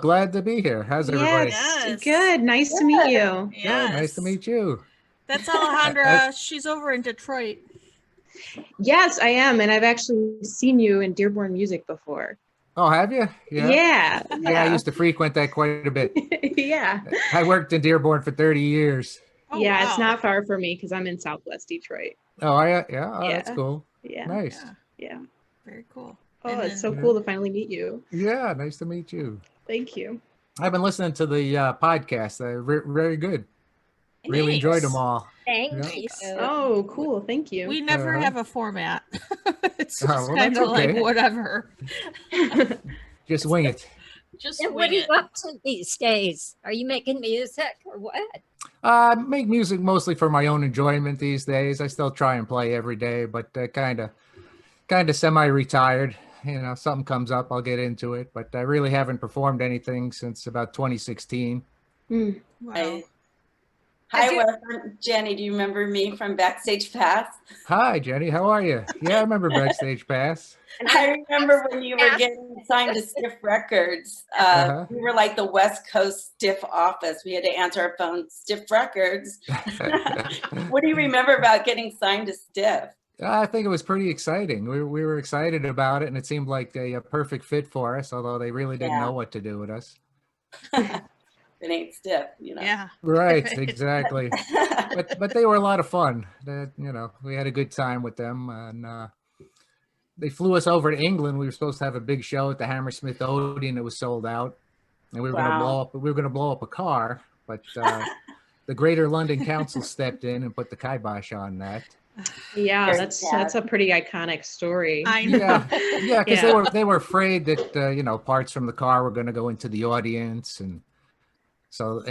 glad to be here. How's everybody? Yes. Good. Nice to meet you. Yeah, nice to meet you. That's Alejandra. She's over in Detroit. Yes, I am. And I've actually seen you in Dearborn Music before. Oh, have you? Yeah. I used to frequent that quite a bit. Yeah. I worked in Dearborn for 30 years. Oh, yeah, wow. It's not far from me because I'm in Southwest Detroit. Oh, yeah. Oh, that's cool. Yeah. Nice. Yeah. Very cool. Oh, it's so cool to finally meet you. Yeah, nice to meet you. Thank you. I've been listening to the podcast. Very good. Really enjoyed them all. Thanks. Oh, cool. Thank you. We never have a format. It's just kind of like whatever. Just wing it. And what are you up to these days? Are you making music or what? Make music mostly for my own enjoyment these days. I still try and play every day, but kind of semi-retired. You know, something comes up, I'll get into it. But I really haven't performed anything since about 2016. Wow. Hi, Wes. I'm Jenny. Do you remember me from Backstage Pass? Hi, Jenny. How are you? Yeah, I remember Backstage Pass. And I remember when you were getting signed to Stiff Records. We were like the West Coast Stiff office. We had to answer our phone, Stiff Records. What do you remember about getting signed to Stiff? I think it was pretty exciting. We were excited about it, and it seemed like a perfect fit for us, although they really didn't know what to do with us. It ain't Stiff, you know. Yeah. Right, exactly. but they were a lot of fun. We had a good time with them, and they flew us over to England. We were supposed to have a big show at the Hammersmith Odeon. It was sold out, and we were going to blow up a car, but the Greater London Council stepped in and put the kibosh on that. Yeah, that's a pretty iconic story. I know. Yeah, because they were afraid that parts from the car were going to go into the audience, and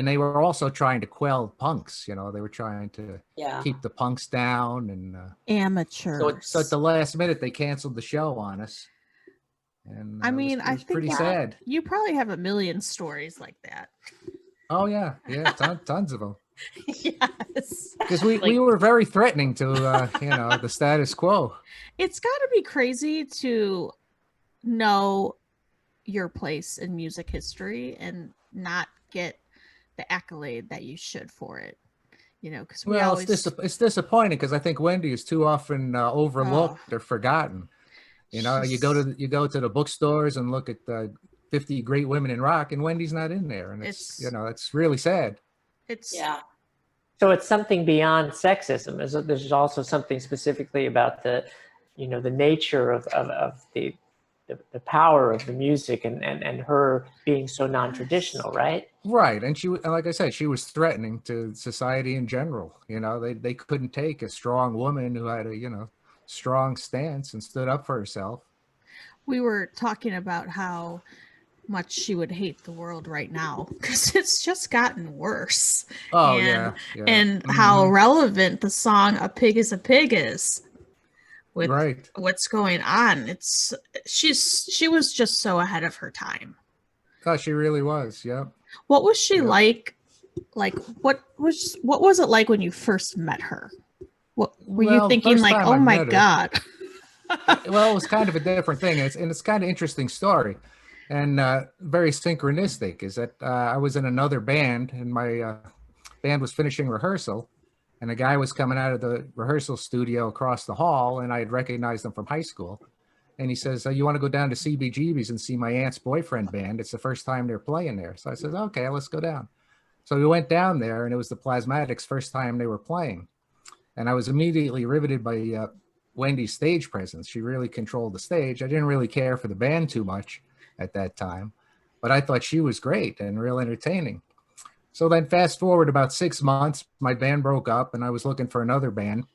they were also trying to quell punks. They were trying to keep the punks down, and amateurs. So at the last minute, they canceled the show on us. And I mean, it was pretty sad. You probably have a million stories like that. Oh yeah, tons of them. Yes, because we were very threatening to the status quo. It's got to be crazy to know your place in music history and not get the accolade that you should for it. Because it's disappointing because I think Wendy is too often overlooked or forgotten. You go to the bookstores and look at the 50 great women in rock, and Wendy's not in there, and it's really sad. So it's something beyond sexism. There's also something specifically about the nature of the power of the music and her being so non-traditional, right? Right, and like I said, she was threatening to society in general. They couldn't take a strong woman who had a strong stance and stood up for herself. We were talking about how much she would hate the world right now because it's just gotten worse. And how relevant the song "A Pig Is a Pig" is with what's going on. She was just so ahead of her time. Oh, she really was. Yeah. What was she like? Like what was it like when you first met her? What were you thinking? Like, oh my God. Well, it was kind of a different thing, and it's kind of interesting story. And very synchronistic is that I was in another band, and my band was finishing rehearsal, and a guy was coming out of the rehearsal studio across the hall, and I had recognized him from high school. And he says, you want to go down to CBGB's and see my aunt's boyfriend band? It's the first time they're playing there. So I said, okay, let's go down. So we went down there, and it was the Plasmatics' first time they were playing. And I was immediately riveted by Wendy's stage presence. She really controlled the stage. I didn't really care for the band too much at that time, but I thought she was great and real entertaining. So then fast forward about 6 months, my band broke up and I was looking for another band,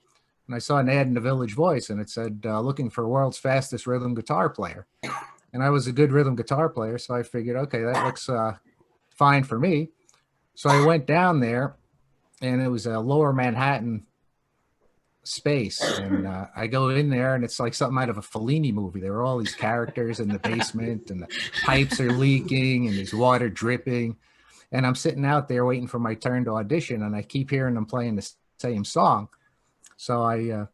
and I saw an ad in the Village Voice, and it said looking for world's fastest rhythm guitar player. And I was a good rhythm guitar player, so I figured, okay, that looks fine for me. So I went down there, and it was a Lower Manhattan space, and I go in there, and it's like something out of a Fellini movie. There were all these characters in the basement, and the pipes are leaking, and there's water dripping, and I'm sitting out there waiting for my turn to audition, and I keep hearing them playing the same song. So I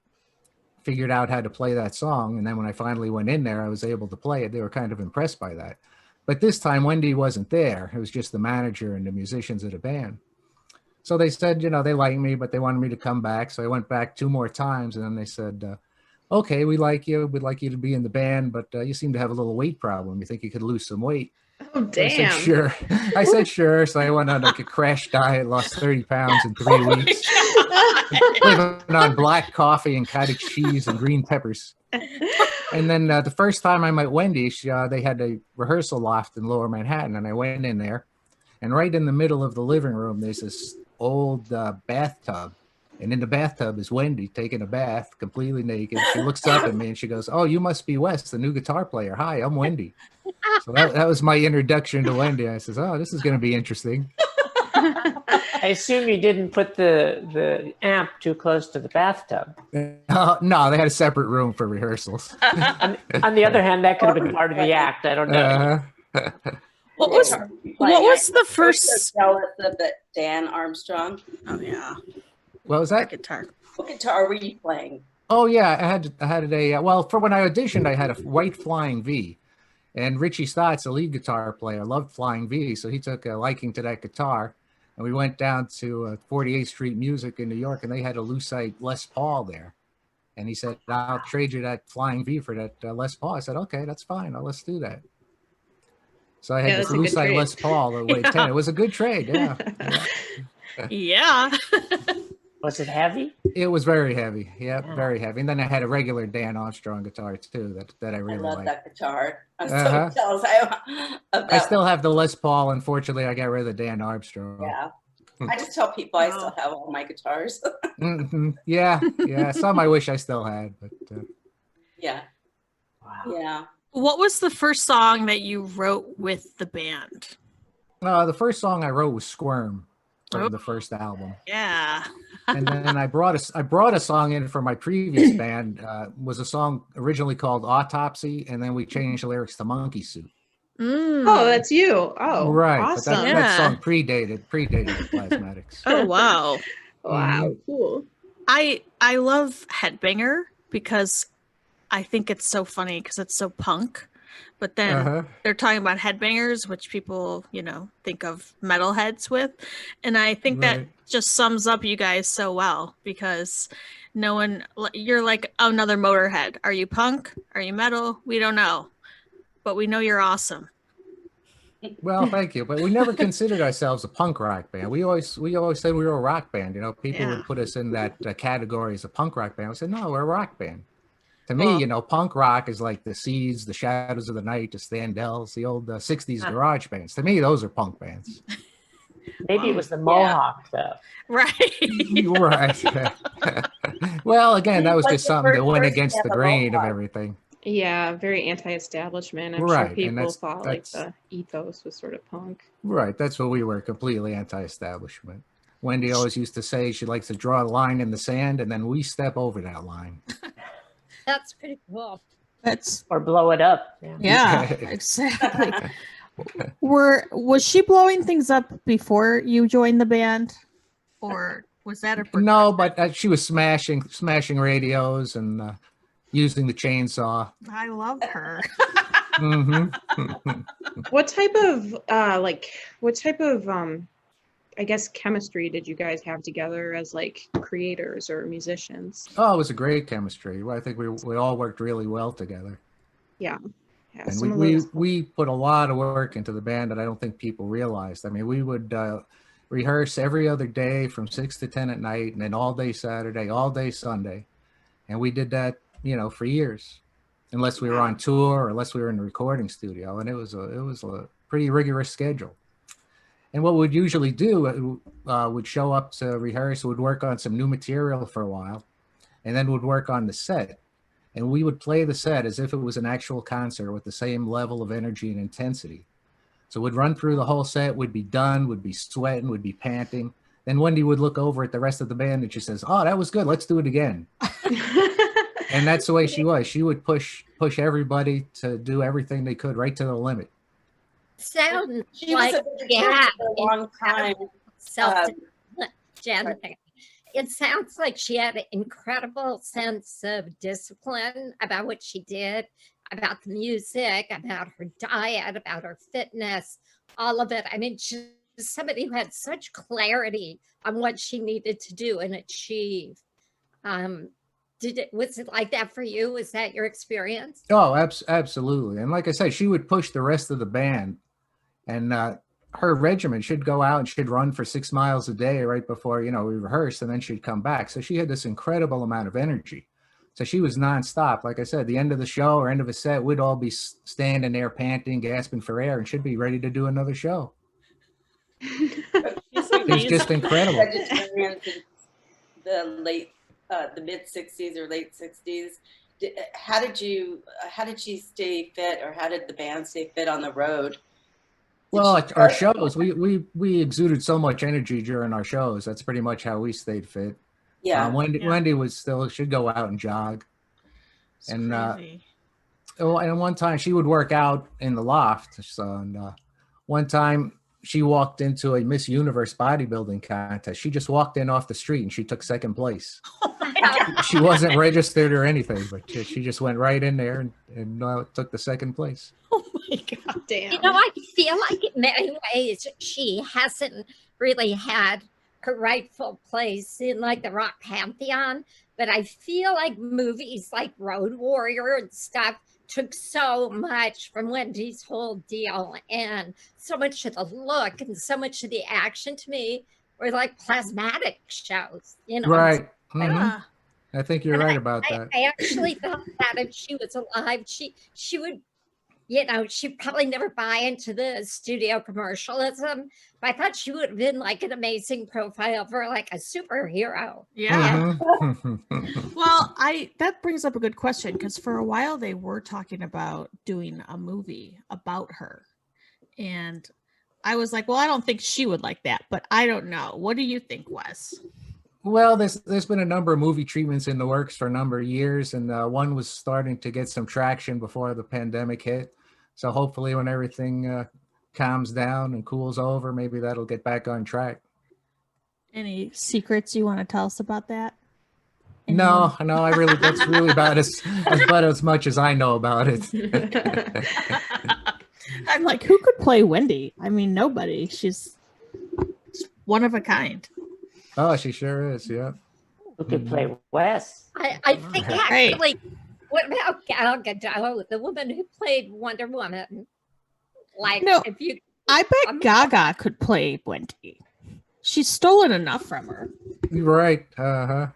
figured out how to play that song, and then when I finally went in there, I was able to play it. They were kind of impressed by that. But this time Wendy wasn't there. It was just the manager and the musicians of the band. So they said, you know, they liked me, but they wanted me to come back. So I went back 2 more times, and then they said, okay, we like you. We'd like you to be in the band, but you seem to have a little weight problem. You think you could lose some weight? Oh, damn. I said, sure. I said, sure. So I went on like a crash diet, lost 30 pounds in 3 weeks. Living on black coffee and cottage cheese and green peppers. And then the first time I met Wendy, they had a rehearsal loft in Lower Manhattan, and I went in there. And right in the middle of the living room, there's this old bathtub. And in the bathtub is Wendy taking a bath, completely naked. She looks up at me and she goes, "Oh, you must be Wes, the new guitar player. Hi, I'm Wendy." So that was my introduction to Wendy. I says, "Oh, this is going to be interesting." I assume you didn't put the amp too close to the bathtub. No, they had a separate room for rehearsals. On the other hand, that could have been part of the act. I don't know. What was the first? I'm so jealous of it, Dan Armstrong. Oh yeah. What was that? Guitar. What guitar were you playing? Oh yeah, I had a well, for when I auditioned, I had a white Flying V, and Richie Stotts, the lead guitar player, loved Flying V, so he took a liking to that guitar, and we went down to 48th Street Music in New York, and they had a Lucite Les Paul there, and he said, "I'll trade you that Flying V for that Les Paul." I said, "Okay, that's fine. Let's do that." So I had this Lucite Les Paul that weighed 10. It was a good trade, yeah. Yeah. Was it heavy? It was very heavy. Yeah, very heavy. And then I had a regular Dan Armstrong guitar too that I really love liked. that guitar. I'm so jealous. I still have the Les Paul. Unfortunately, I got rid of the Dan Armstrong. Yeah. I just tell people I still have all my guitars. Mm-hmm. Yeah. Some I wish I still had, but yeah. Wow. Yeah. What was the first song that you wrote with the band? The first song I wrote was "Squirm" from the first album. Yeah. And then I brought a song in from my previous band. Was a song originally called "Autopsy," and then we changed the lyrics to "Monkey Suit." Oh, that's you. Oh, right. Awesome. But that song predated the Plasmatics. Oh wow. Wow, cool. I love Headbanger because I think it's so funny because it's so punk. But then they're talking about headbangers, which people, think of metalheads with. And I think that just sums up you guys so well because you're like another Motorhead. Are you punk? Are you metal? We don't know. But we know you're awesome. Well, thank you. But we never considered ourselves a punk rock band. We always said we were a rock band. People would put us in that category as a punk rock band. We said, no, we're a rock band. To me, punk rock is like the Seeds, the Shadows of the Night, the Standells, the old 60s garage bands. To me, those are punk bands. Maybe it was the Mohawk, though. Right. Right. Well, again, that was just something that went against the grain of everything. Yeah, very anti-establishment. I'm sure people thought like the ethos was sort of punk. Right. That's what we were, completely anti-establishment. Wendy always used to say she likes to draw a line in the sand, and then we step over that line. That's pretty cool. Or blow it up. Yeah, exactly. Was she blowing things up before you joined the band, or was that a no? But she was smashing radios and using the chainsaw. I love her. What type of I guess chemistry did you guys have together as like creators or musicians? Oh, it was a great chemistry. I think we all worked really well together. Yeah. And we put a lot of work into the band that I don't think people realized. I mean, we would rehearse every other day from 6 to 10 at night, and then all day Saturday, all day Sunday. And we did that, for years, unless we were on tour or unless we were in the recording studio. And it was a pretty rigorous schedule. And what we'd usually do, would show up to rehearse, would work on some new material for a while, and then would work on the set. And we would play the set as if it was an actual concert with the same level of energy and intensity. So we'd run through the whole set, would be done, would be sweating, would be panting. Then Wendy would look over at the rest of the band and she says, "Oh, that was good. Let's do it again." And that's the way she was. She would push everybody to do everything they could right to the limit. Sounds she like was a long time. It sounds like she had an incredible sense of discipline about what she did. about the music, about her diet, about her fitness, all of it. I mean, she's somebody who had such clarity on what she needed to do and achieve. Was it like that for you? Was that your experience? Oh, absolutely. And like I said, she would push the rest of the band, and her regiment, she'd go out and she'd run for 6 miles a day right before, we rehearsed, and then she'd come back. So she had this incredible amount of energy. So she was nonstop. Like I said, the end of the show or end of a set, we'd all be standing there panting, gasping for air, and she'd be ready to do another show. It's just incredible. The mid 60s or late 60s. How did she stay fit, or how did the band stay fit on the road? Well, our shows, we exuded so much energy during our shows. That's pretty much how we stayed fit. Yeah. Wendy she'd go out and jog. It's and crazy. And one time she would work out in the loft. So one time she walked into a Miss Universe bodybuilding contest. She just walked in off the street and she took second place. Oh my God. She wasn't registered or anything, but she just went right in there and took the second place. Oh my God. Damn. I feel like in many ways she hasn't really had her rightful place in like the rock pantheon, but I feel like movies like Road Warrior and stuff took so much from Wendy's whole deal, and so much of the look and so much of the action to me were like plasmatic shows, Right. Mm-hmm. Yeah. I think you're right about that. I actually thought that if she was alive, she would, she'd probably never buy into the studio commercialism, but I thought she would have been like an amazing profile for like a superhero. Yeah. Mhm. Well, that brings up a good question, because for a while they were talking about doing a movie about her. And I was like, well, I don't think she would like that, but I don't know. What do you think, Wes? Well, there's been a number of movie treatments in the works for a number of years, and one was starting to get some traction before the pandemic hit. So hopefully when everything calms down and cools over, maybe that'll get back on track. Any secrets you want to tell us about that? No, that's really about as much as I know about it. I'm like, who could play Wendy? I mean, nobody. She's one of a kind. Oh, she sure is. Yeah. Who could play Wes? I think actually, what about Gal Gadot, the woman who played Wonder Woman? Like, No, if you, I bet Gaga could play Wendy. She's stolen enough from her. Right. Uh-huh.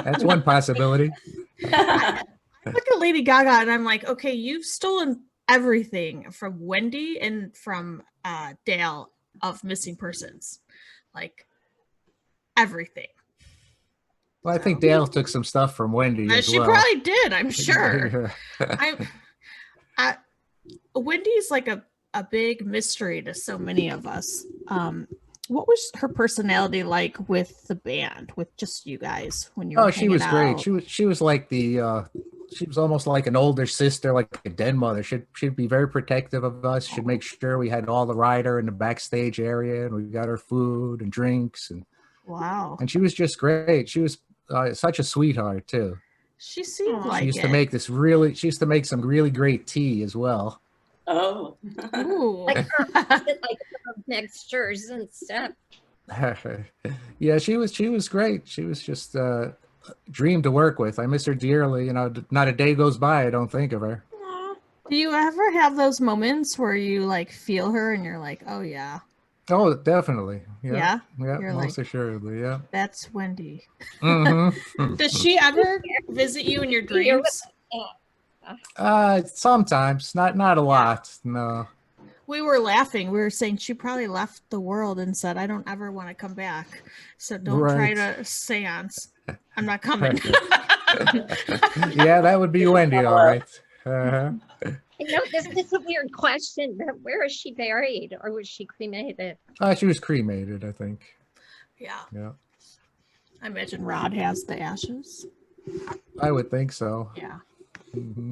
That's one possibility. I look at Lady Gaga and I'm like, okay, you've stolen everything from Wendy and from Dale of Missing Persons. Like, everything. Well, I think Dale took some stuff from Wendy as She well. probably did, I'm sure. Wendy's like a big mystery to so many of us. What was her personality like with the band, with just you guys when you were she was hanging great. out? She was like she was almost like an older sister, like a den mother. She'd be very protective of us. She'd make sure we had all the rider in the backstage area, and we got her food and drinks, and Wow. And she was just great. She was such a sweetheart too. She seemed like She used it. She used to make some really great tea as well. Oh. Ooh. like mixtures and stuff. Yeah, she was great. She was just a dream to work with. I miss her dearly. Not a day goes by I don't think of her. Do you ever have those moments where you like feel her and you're like, oh yeah, Oh, definitely. Yeah? Yeah, You're most like- assuredly. Yeah. that's Wendy? Mm-hmm. Does she ever visit you in your dreams? Sometimes, not a lot. No. We were laughing. We were saying she probably left the world and said, I don't ever want to come back. So don't try Right. to seance. I'm not coming. Yeah, that would be Wendy, all right. Uh-huh. This is a weird question, but where is she buried, or was she cremated? She was cremated, I think. Yeah. Yeah, I imagine Rod has the ashes. I would think so. Yeah. Hmm.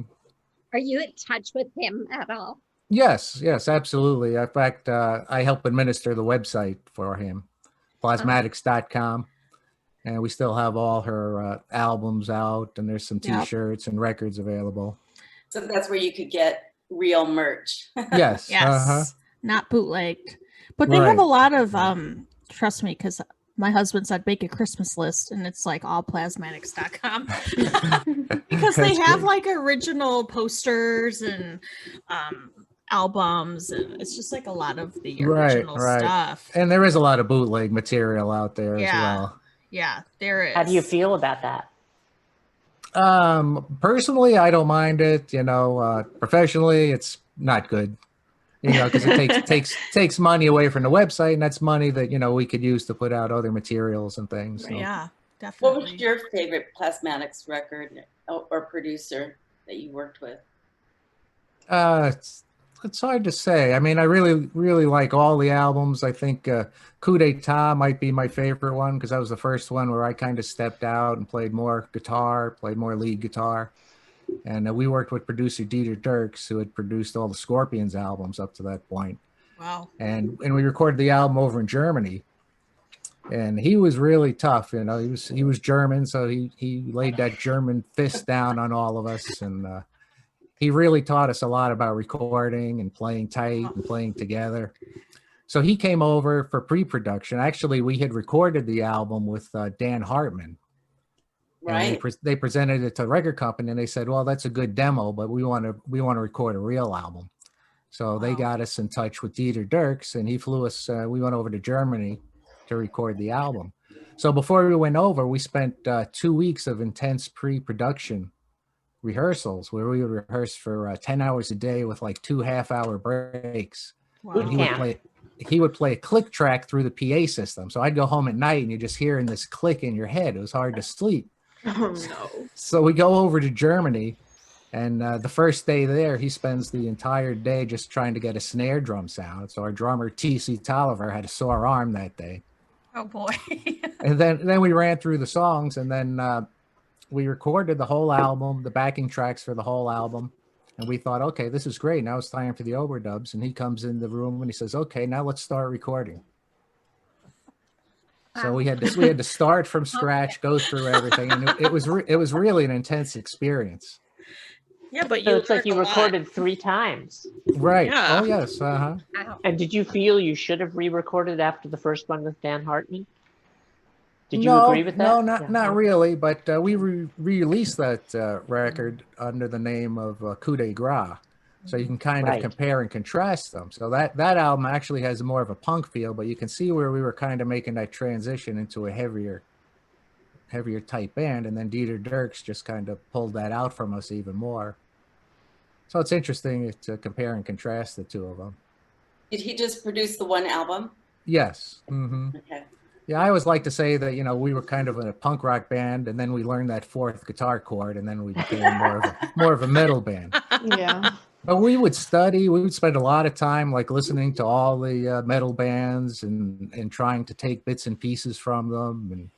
Are you in touch with him at all? Yes, absolutely. In fact, I help administer the website for him, plasmatics.com. and we still have all her albums out, and there's some Yep. T-shirts and records available. So that's where you could get real merch. Yes. Yes. Not bootlegged. But they have a lot of trust me, because my husband said make a Christmas list, and it's like all plasmatics.com. Because they have like original posters and albums, and it's just like a lot of the original stuff. And there is a lot of bootleg material out there as well. Yeah, there is. How do you feel about that? Personally, I don't mind it. Professionally, it's not good. Because it takes money away from the website, and that's money that we could use to put out other materials and things. So. Yeah, definitely. What was your favorite Plasmatics record or producer that you worked with? It's hard to say. I mean, I really like all the albums. I think Coup d'etat might be my favorite one, because that was the first one where I kind of stepped out and played more guitar, played more lead guitar. And we worked with producer Dieter Dirks, who had produced all the Scorpions albums up to that point. Wow. And we recorded the album over in Germany. And he was really tough. He was German, so he laid that German fist down on all of us. And he really taught us a lot about recording and playing tight and playing together. So he came over for pre-production. Actually, we had recorded the album with Dan Hartman. Right. They presented it to the record company, and they said, well, that's a good demo, but we want to record a real album. So they got us in touch with Dieter Dirks, and he flew us. We went over to Germany to record the album. So before we went over, we spent 2 weeks of intense pre-production rehearsals where we would rehearse for 10 hours a day with like 2 half-hour breaks. Wow. And he would play a click track through the PA system. So I'd go home at night and you're just hearing this click in your head. It was hard to sleep. Oh no. So we go over to Germany, and the first day there, he spends the entire day just trying to get a snare drum sound. So our drummer, T.C. Tolliver, had a sore arm that day. Oh boy. And then we ran through the songs, and then we recorded the whole album, the backing tracks for the whole album. And we thought, okay, this is great. Now it's time for the overdubs. And he comes in the room and he says, okay, now let's start recording. So we had to start from scratch, go through everything, and it was really an intense experience. Yeah, but so it's like you recorded 3 times, right? Yeah. Oh yes, And did you feel you should have re-recorded after the first one with Dan Hartman? Did you No, agree with that? No, not really. But we re-released that record under the name of Coup de Gras. So you can kind of compare and contrast them. So that album actually has more of a punk feel, but you can see where we were kind of making that transition into a heavier type band. And then Dieter Dirks just kind of pulled that out from us even more. So it's interesting to compare and contrast the two of them. Did he just produce the one album? Yes. Mm-hmm. Okay. Yeah, I always like to say that, we were kind of in a punk rock band, and then we learned that 4th guitar chord, and then we became more of a metal band. Yeah. But we would study. We would spend a lot of time like listening to all the metal bands and trying to take bits and pieces from them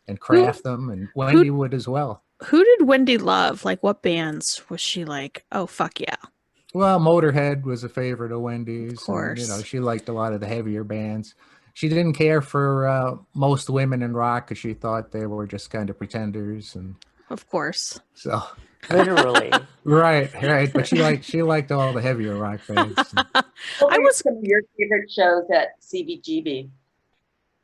and craft them. And Wendy would as well. Who did Wendy love? Like, what bands was she like? Oh, fuck yeah. Well, Motorhead was a favorite of Wendy's. Of course. And, she liked a lot of the heavier bands. She didn't care for most women in rock because she thought they were just kind of pretenders. And of course. So. Literally. Right. But she liked all the heavier rock bands. What were some of your favorite shows at CBGB?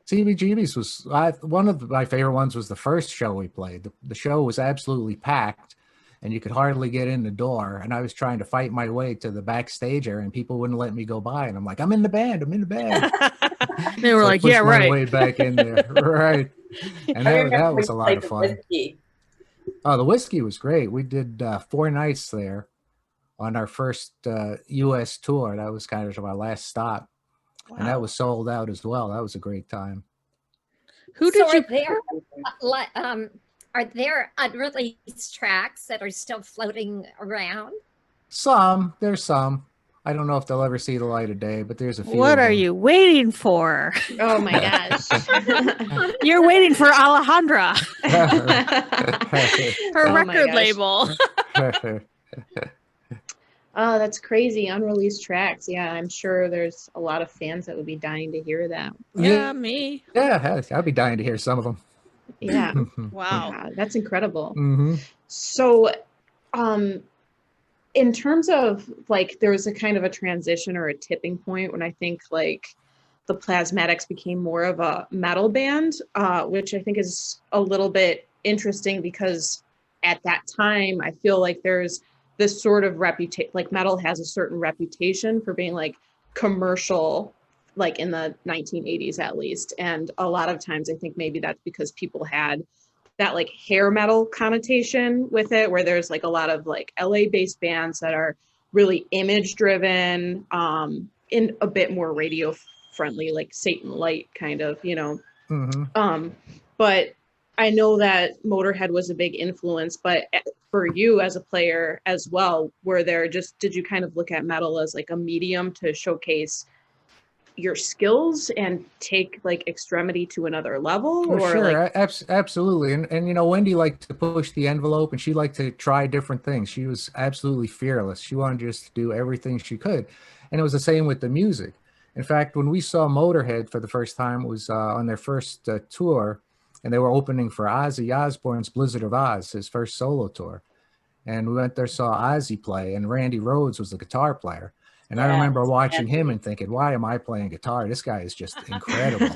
CBGB's was one of my favorite ones. Was the first show we played. The show was absolutely packed, and you could hardly get in the door. And I was trying to fight my way to the backstage area, and people wouldn't let me go by. And I'm like, I'm in the band. They were like, yeah, right. Way back in there, right? And that was a lot of fun. Whiskey. Oh, the whiskey was great. We did 4 nights there on our first U.S. tour. That was kind of our last stop. Wow. And that was sold out as well. That was a great time. Who did you? Are there unreleased tracks that are still floating around? There's some. I don't know if they'll ever see the light of day, but there's a few. What are you waiting for? Oh my gosh. You're waiting for Alejandra. Her record label. Oh, that's crazy. Unreleased tracks. Yeah, I'm sure there's a lot of fans that would be dying to hear that. Yeah, me. Yeah, I'd be dying to hear some of them. Yeah. Wow. Yeah, that's incredible. Mm-hmm. So, in terms of like, there was a kind of a transition or a tipping point when I think like the Plasmatics became more of a metal band, which I think is a little bit interesting because at that time, I feel like there's this sort of reputation, like metal has a certain reputation for being like commercial, like in the 1980s at least. And a lot of times I think maybe that's because people had that like hair metal connotation with it, where there's like a lot of like LA based bands that are really image driven, in a bit more radio friendly, like Satan Light kind of, you know. Mm-hmm. But I know that Motorhead was a big influence, but for you as a player as well, did you kind of look at metal as like a medium to showcase your skills and take like extremity to another level? Well, Or sure, like, absolutely. And you know, Wendy liked to push the envelope, and she liked to try different things. She was absolutely fearless. She wanted just to do everything she could. And it was the same with the music. In fact, when we saw Motorhead for the first time, it was on their first tour, and they were opening for Ozzy Osbourne's Blizzard of Oz, his first solo tour. And we went there, saw Ozzy play, and Randy Rhodes was the guitar player. And I remember watching him and thinking, why am I playing guitar? This guy is just incredible.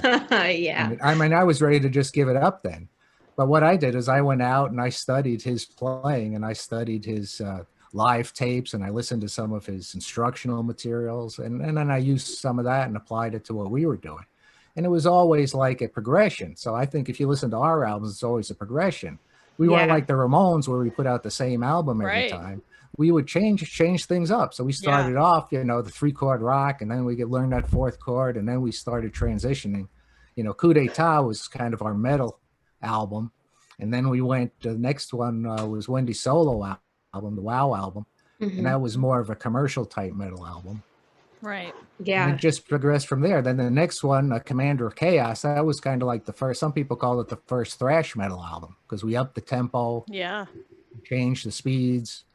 Yeah. And I mean, I was ready to just give it up then. But what I did is I went out and I studied his playing, and I studied his live tapes, and I listened to some of his instructional materials. And then I used some of that and applied it to what we were doing. And it was always like a progression. So I think if you listen to our albums, it's always a progression. We weren't like the Ramones where we put out the same album every time. We would change things up. So we started off, you know, the 3-chord rock, and then we could learn that 4th chord, and then we started transitioning. You know, Coup d'etat was kind of our metal album, and then we went. The next one was Wendy's solo album, the Wow album, and that was more of a commercial type metal album. Right. Yeah. And it just progressed from there. Then the next one, Commander of Chaos, that was kind of like the first. Some people call it the first thrash metal album because we upped the tempo. Yeah. Changed the speeds.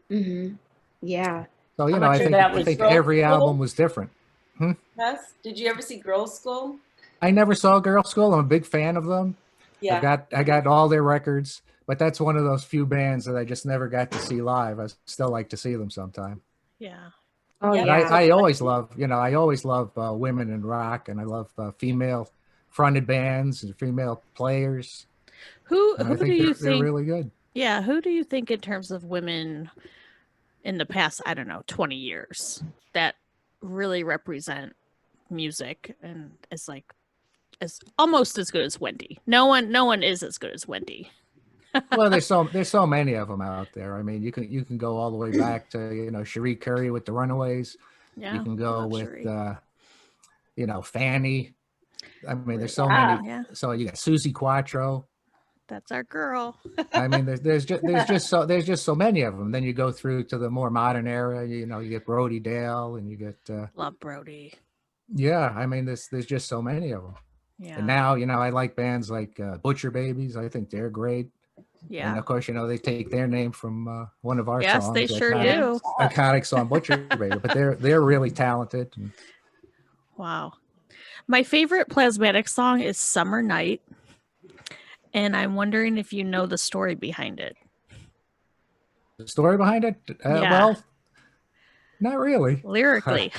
Yeah. So, you know, I think every album was different. Yes. Did you ever see Girls' School? I never saw Girls' School. I'm a big fan of them. Yeah. I got all their records, but that's one of those few bands that I just never got to see live. I still like to see them sometime. Yeah. Oh, Yeah. yeah. I always love, you know, women in rock, and I love female fronted bands and female players. Who I do think you they're think? really good. Yeah. Who do you think in terms of women in the past, I don't know, 20 years that really represent music and is like as almost as good as Wendy? No one is as good as Wendy. Well, there's so many of them out there. I mean, you can go all the way back to, you know, Cherie Currie with the Runaways. Yeah. You can go with Cherie. you know, Fanny. I mean, there's so many. Yeah. So you got Susie Quattro. That's our girl. I mean, there's just so many of them. Then you go through to the more modern era. You know, you get Brody Dale, and you get Love Brody. yeah. I mean, there's just so many of them. Yeah. And now, you know, I like bands like Butcher Babies. I think they're great. Yeah. And of course, you know, they take their name from one of our Yes, songs. they sure do. Iconic song, Butcher Baby. But they're really talented. Wow. My favorite Plasmatic song is Summer Night. And I'm wondering if you know the story behind it. The story behind it? Yeah. Well, not really. Lyrically.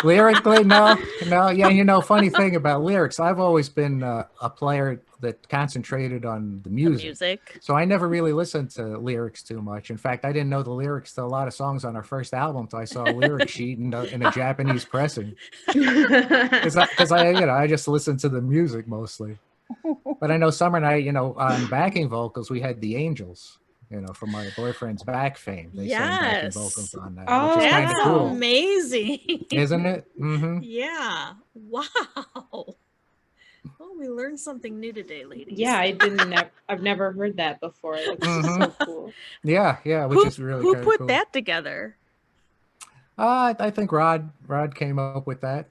Lyrically, no. Yeah, you know, funny thing about lyrics, I've always been a player that concentrated on the music. So I never really listened to lyrics too much. In fact, I didn't know the lyrics to a lot of songs on our first album until I saw a lyric sheet in a Japanese pressing. Because I just listened to the music mostly. But I know Summer Night, you know, on backing vocals, we had the Angels, you know, from My Boyfriend's Back fame. They sang backing vocals on that, which is kind of cool. Amazing. Isn't it? Mm-hmm. Yeah. Wow. Oh, we learned something new today, ladies. Yeah, I've never heard that before. That's so cool. Yeah, which is really who put cool. that together? I think Rod came up with that,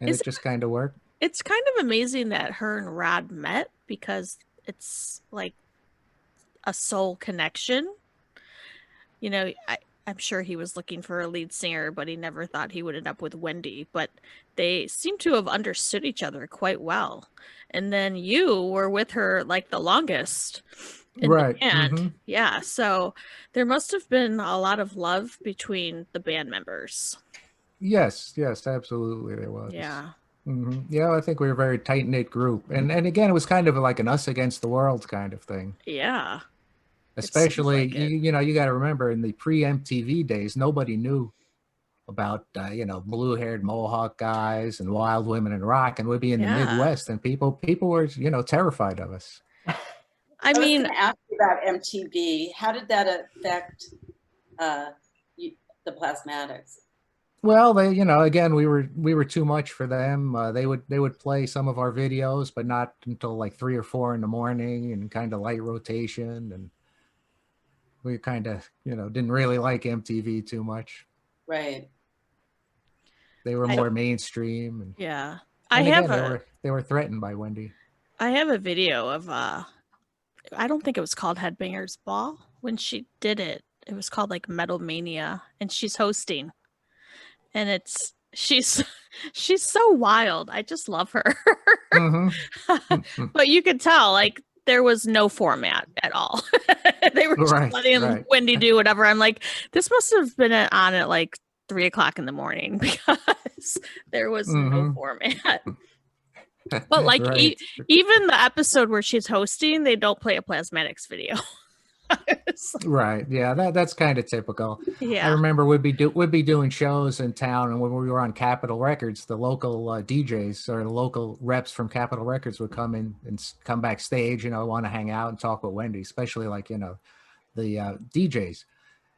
and it just kind of worked. It's kind of amazing that her and Rod met because it's like a soul connection. You know, I'm sure he was looking for a lead singer, but he never thought he would end up with Wendy. But they seem to have understood each other quite well. And then you were with her like the longest in the band. Yeah, so there must have been a lot of love between the band members. Yes, absolutely there was. Yeah. Yeah, I think we were a very tight-knit group. And again, it was kind of like an us against the world kind of thing. Yeah. Especially, you know, you got to remember in the pre-MTV days, nobody knew about, you know, blue-haired Mohawk guys and wild women in rock, and we'd be in the Midwest, and people were, you know, terrified of us. I mean, was going to ask you about MTV. How did that affect the Plasmatics? Well, they, you know, again, we were too much for them. They would play some of our videos, but not until like 3 or 4 in the morning, and kind of light rotation, and we kind of, you know, didn't really like MTV too much. Right. They were more mainstream. And, yeah. They were threatened by Wendy. I have a video of, I don't think it was called Headbangers Ball when she did it. It was called like Metal Mania, and she's hosting. And she's so wild. I just love her. But you could tell, like, there was no format at all. They were just letting Wendy do whatever. I'm like, this must have been on at like 3 o'clock in the morning because there was no format. But like even the episode where she's hosting, they don't play a Plasmatics video. Right. Yeah, that's kind of typical. Yeah. I remember we'd be doing shows in town, and when we were on Capitol Records, the local DJs or the local reps from Capitol Records would come in and come backstage, you know, want to hang out and talk with Wendy, especially like, you know, the DJs.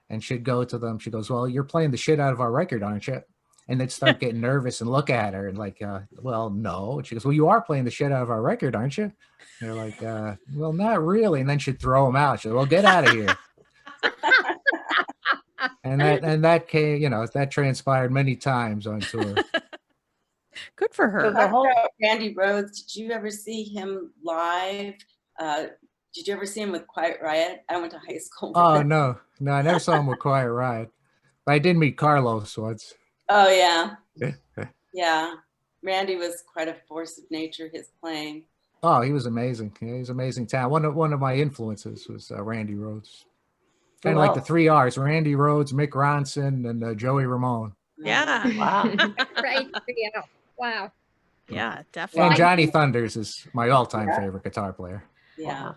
And she'd go to them. She goes, "Well, you're playing the shit out of our record, aren't you?" And they'd start getting nervous and look at her and like, "Well, no." And she goes, "Well, you are playing the shit out of our record, aren't you?" And they're like, "Well, not really." And then she'd throw them out. She'd, "Well, get out of here." and that came, you know, that transpired many times on tour. Good for her. So the whole Randy Rhodes, did you ever see him live? Did you ever see him with Quiet Riot? I went to high school. Oh, no, I never saw him with Quiet Riot. But I did meet Carlos once. Oh, yeah. Yeah. Randy was quite a force of nature, his playing. Oh, he was amazing. Yeah, he was amazing talent. One of my influences was Randy Rhodes. Kind of like the 3 R's: Randy Rhodes, Mick Ronson, and Joey Ramone. Yeah. Wow. Right. Yeah. Wow. Yeah, definitely. And Johnny Thunders is my all-time favorite guitar player. Yeah. Wow.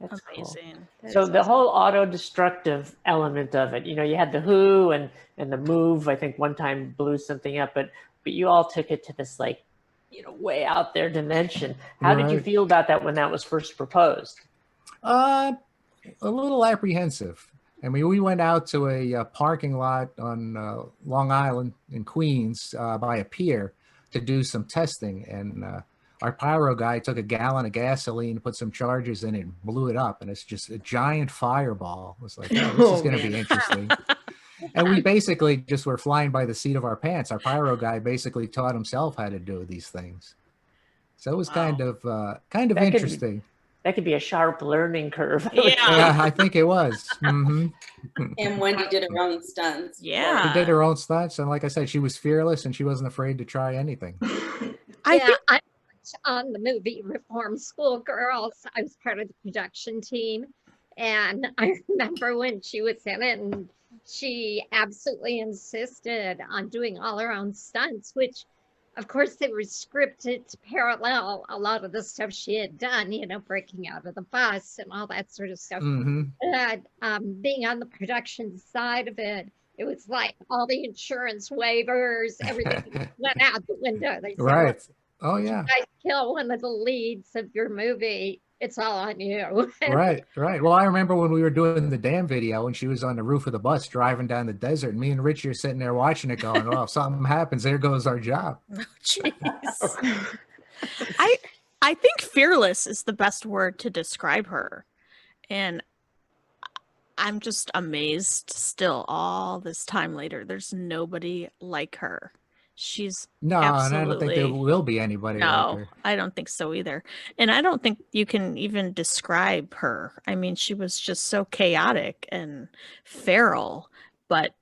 That's amazing. Cool. So the whole auto-destructive element of it, you know, you had the Who and the Move, I think one time blew something up, but you all took it to this, like, you know, way out there dimension. How did you feel about that when that was first proposed? A little apprehensive. I mean, we went out to a parking lot on Long Island in Queens by a pier to do some testing, and our pyro guy took a gallon of gasoline, put some charges in it, and blew it up, and it's just a giant fireball. It was like, oh, this is going to be interesting. And we basically just were flying by the seat of our pants. Our pyro guy basically taught himself how to do these things. So it was kind of interesting. That could be a sharp learning curve. Yeah, I think it was. And Wendy did her own stunts. Yeah. She did her own stunts. And like I said, she was fearless and she wasn't afraid to try anything. I worked on the movie Reform Schoolgirls. I was part of the production team. And I remember when she was in it, and she absolutely insisted on doing all her own stunts, which of course they were scripted to parallel a lot of the stuff she had done, you know, breaking out of the bus and all that sort of stuff. But being on the production side of it, it was like all the insurance waivers, everything went out the window. They said, right. Oh, yeah. You guys kill one of the leads of your movie, it's all on you. Right. Well, I remember when we were doing the Damn video and she was on the roof of the bus driving down the desert, and me and Richie are sitting there watching it going, well, if something happens, there goes our job. Oh, jeez. I think fearless is the best word to describe her. And I'm just amazed still all this time later. There's nobody like her. She's No, and I don't think there absolutely will be anybody like no, her. I don't think so either. And I don't think you can even describe her. I mean, she was just so chaotic and feral, but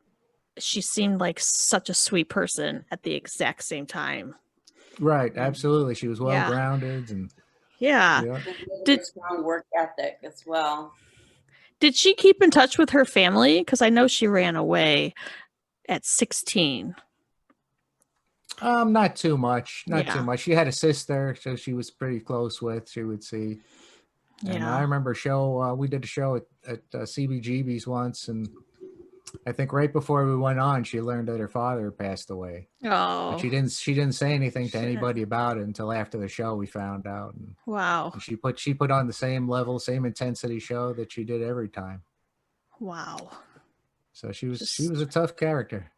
she seemed like such a sweet person at the exact same time. Right, absolutely. She was well Yeah. grounded and Yeah. yeah. Did strong work ethic as well. Did she keep in touch with her family? Because I know she ran away at 16. Not too much. Not Yeah. too much. She had a sister, so she was pretty close with. She would see. And I Yeah. remember we did a show at CBGB's once, and I think right before we went on, she learned that her father passed away. Oh. But she didn't say anything to Shit. anybody about it until after the show we found out. And Wow. she put on the same level, same intensity show that she did every time. Wow. So she was a tough character.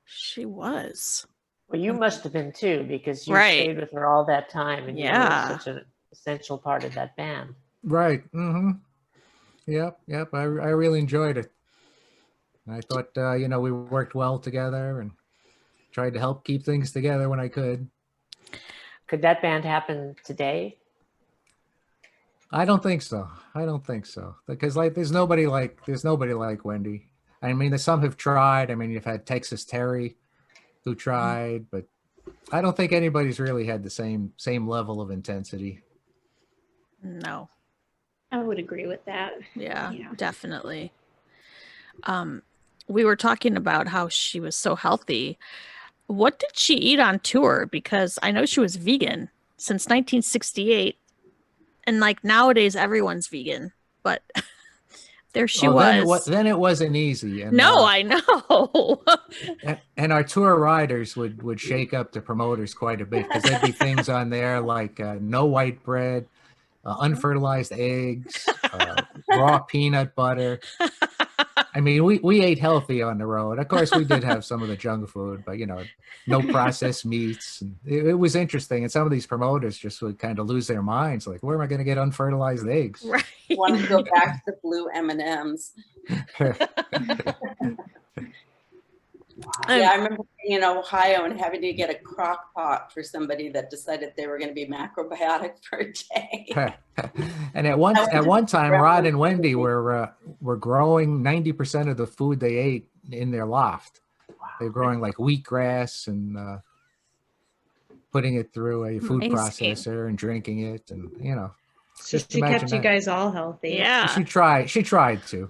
She was. Well, you must have been too, because you Right. stayed with her all that time, and you Yeah. were such an essential part of that band. Right. Mm-hmm. Yep. I really enjoyed it. And I thought, we worked well together and tried to help keep things together when I could. Could that band happen today? I don't think so. Because there's nobody like Wendy. I mean, some have tried. I mean, you've had Texas Terry, who tried, but I don't think anybody's really had the same level of intensity. No. I would agree with that. Yeah. Definitely. We were talking about how she was so healthy. What did she eat on tour? Because I know she was vegan since 1968. And like nowadays, everyone's vegan. But there she was. Then it wasn't easy. And, no, I know. and our tour riders would shake up the promoters quite a bit, because there'd be things on there like no white bread, unfertilized eggs, raw peanut butter. I mean, we ate healthy on the road. Of course, we did have some of the junk food, but no processed meats. And it was interesting. And some of these promoters just would kind of lose their minds, like, where am I going to get unfertilized eggs? Right. Want to go back to the blue M&Ms. Yeah, I remember being in Ohio and having to get a crock pot for somebody that decided they were going to be macrobiotic for a day. And at one time, Rod and Wendy were growing 90% of the food they ate in their loft. They were growing like wheatgrass and putting it through a food processor and drinking it, and She kept you guys all healthy. Yeah. She tried to.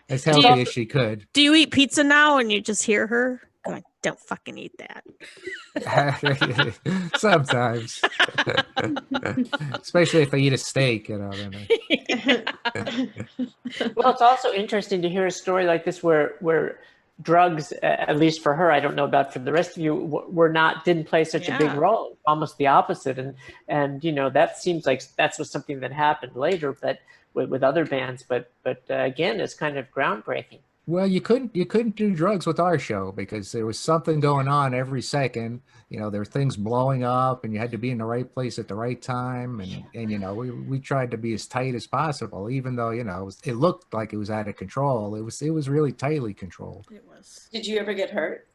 As healthy as she could. Do you eat pizza now and you just hear her going, don't fucking eat that? Sometimes. Especially if I eat a steak, Well, it's also interesting to hear a story like this where drugs, at least for her, I don't know about for the rest of you, didn't play such a big role. Almost the opposite, and that seems like that's was something that happened later, but with other bands. But again, it's kind of groundbreaking. Well, you couldn't do drugs with our show because there was something going on every second. There were things blowing up, and you had to be in the right place at the right time. And we tried to be as tight as possible, even though it looked like it was out of control. It was really tightly controlled. It was. Did you ever get hurt?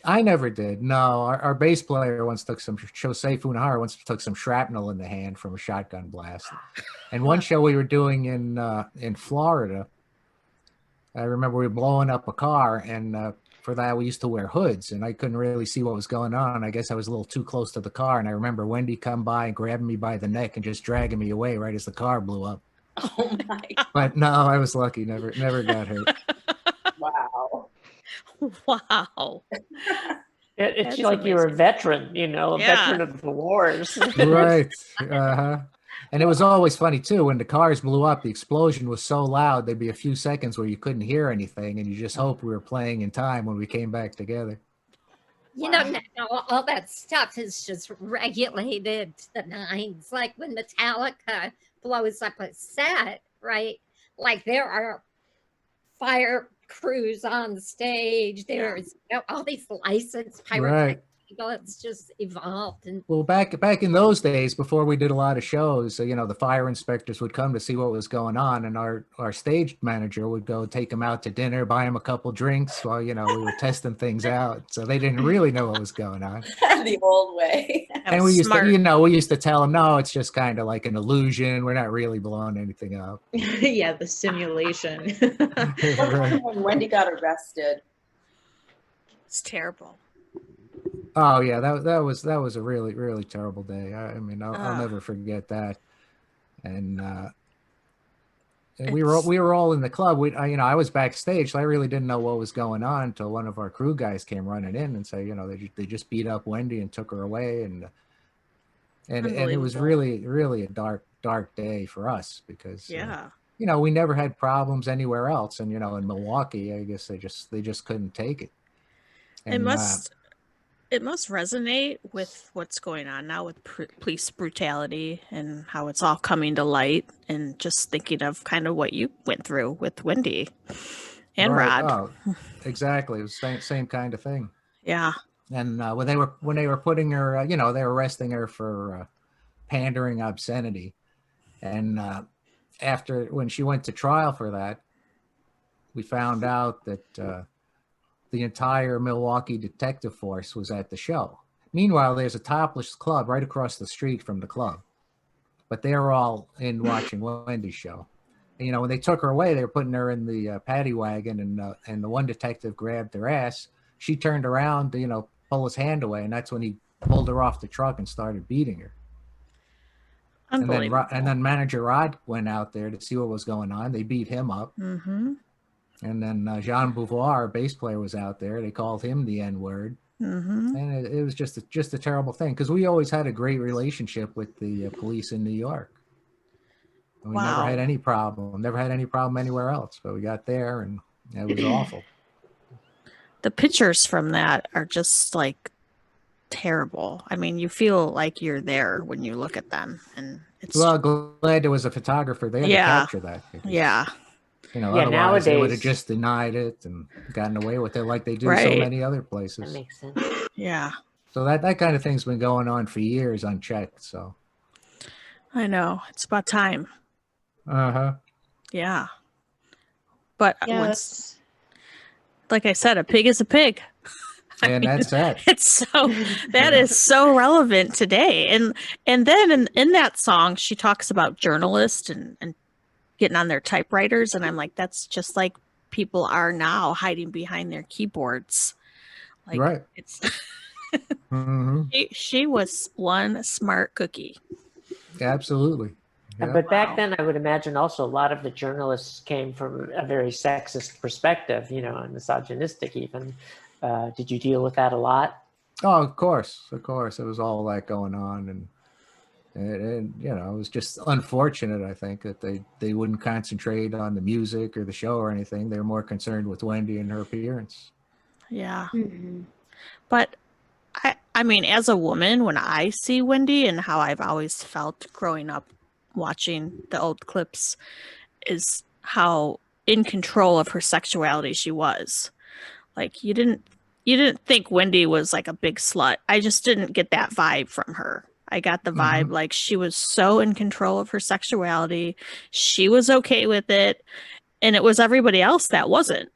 I never did. No, our bass player once took Shosei Funahara once took some shrapnel in the hand from a shotgun blast. And one show we were doing in Florida, I remember we were blowing up a car, and for that we used to wear hoods, and I couldn't really see what was going on. I guess I was a little too close to the car, and I remember Wendy come by and grabbing me by the neck and just dragging me away right as the car blew up. Oh my God. But no, I was lucky. Never got hurt. Wow. Wow. It's like you're a veteran, a veteran of the wars. Right. Uh-huh. And it was always funny too, when the cars blew up, the explosion was so loud, there'd be a few seconds where you couldn't hear anything, and you just hoped we were playing in time when we came back together. Now all that stuff is just regulated to the nines. Like when Metallica blows up a set, right? Like there are fire crews on stage. There's all these licensed pyrotechnics Well, it's just evolved. And well, back in those days, before we did a lot of shows, so, you know, the fire inspectors would come to see what was going on, and our stage manager would go take them out to dinner, buy them a couple drinks while, you know, we were testing things out. So they didn't really know what was going on. The old way. And we used to, you know, we used to tell them, no, it's just kind of like an illusion. We're not really blowing anything up. Yeah, the simulation. Right. When Wendy got arrested. It's terrible. Oh yeah, that was a really terrible day. I mean, I'll never forget that. And we were all in the club. You know, I was backstage, so I really didn't know what was going on until one of our crew guys came running in and say, you know, they just beat up Wendy and took her away, and it was really a dark day for us because you know, we never had problems anywhere else, and you know, in Milwaukee, I guess they just couldn't take it. And, it must resonate with what's going on now with police brutality and how it's all coming to light, and just thinking of kind of what you went through with Wendy and Rod. Oh, exactly. It was same kind of thing. Yeah. And when they were putting her, you know, they were arresting her for pandering obscenity, and after when she went to trial for that, we found out that the entire Milwaukee detective force was at the show. Meanwhile, there's a topless club right across the street from the club, but they were all in watching Wendy's show. And, you know, when they took her away, they were putting her in the paddy wagon, and the one detective grabbed her ass. She turned around to, you know, pull his hand away, and that's when he pulled her off the truck and started beating her. And then manager Rod went out there to see what was going on. They beat him up. Mm-hmm. And then Jean Beauvoir, bass player, was out there. They called him the N-word. Mm-hmm. And it was just a terrible thing, because we always had a great relationship with the police in New York. And we never had any problem anywhere else. But we got there, and it was awful. The pictures from that are just like terrible. I mean, you feel like you're there when you look at them, and it's glad there was a photographer there to capture that. Because, you know, otherwise nowadays they would have just denied it and gotten away with it like they do so many other places. That makes sense. Yeah. So that kind of thing's been going on for years unchecked. So I know, it's about time. Yeah. But once, like I said, a pig is a pig. And that's it. It's so that is so relevant today. And then in that song, she talks about journalists and getting on their typewriters, and I'm like, that's just like people are now, hiding behind their keyboards. Like, right. It's she was one smart cookie. Absolutely. Yeah. But back then, I would imagine also a lot of the journalists came from a very sexist perspective, you know, and misogynistic even. Did you deal with that a lot? Oh, of course. It was all that going on, and you know, it was just unfortunate, I think, that they wouldn't concentrate on the music or the show or anything. They were more concerned with Wendy and her appearance. Yeah. Mm-hmm. But I mean, as a woman, when I see Wendy, and how I've always felt growing up watching the old clips, is how in control of her sexuality she was. Like, you didn't think Wendy was like a big slut. I just didn't get that vibe from her. I got the vibe like she was so in control of her sexuality. She was okay with it, and it was everybody else that wasn't.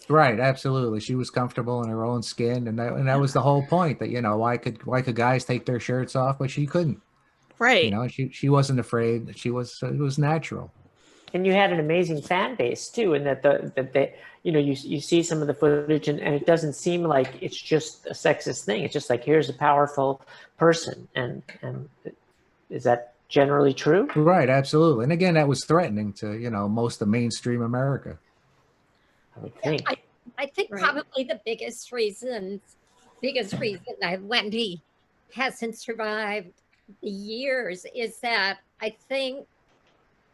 Right, absolutely. She was comfortable in her own skin, and that was the whole point. That, you know, why could guys take their shirts off, but she couldn't. Right. You know, she wasn't afraid. It was natural. And you had an amazing fan base too, and that they, you know, you see some of the footage, and it doesn't seem like it's just a sexist thing. It's just like, here's a powerful person, and is that generally true? Right, absolutely. And again, that was threatening to, you know, most of mainstream America. I would think. I think probably the biggest reason that Wendy hasn't survived the years is that I think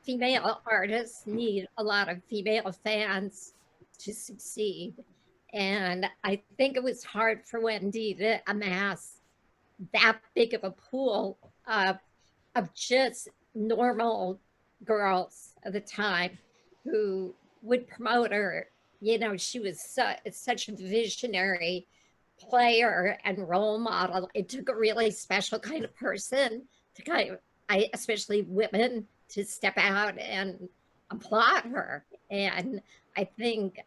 female artists need a lot of female fans to succeed. And I think it was hard for Wendy to amass that big of a pool of just normal girls at the time who would promote her. You know, she was such a visionary player and role model. It took a really special kind of person to especially women, to step out and applaud her. And I think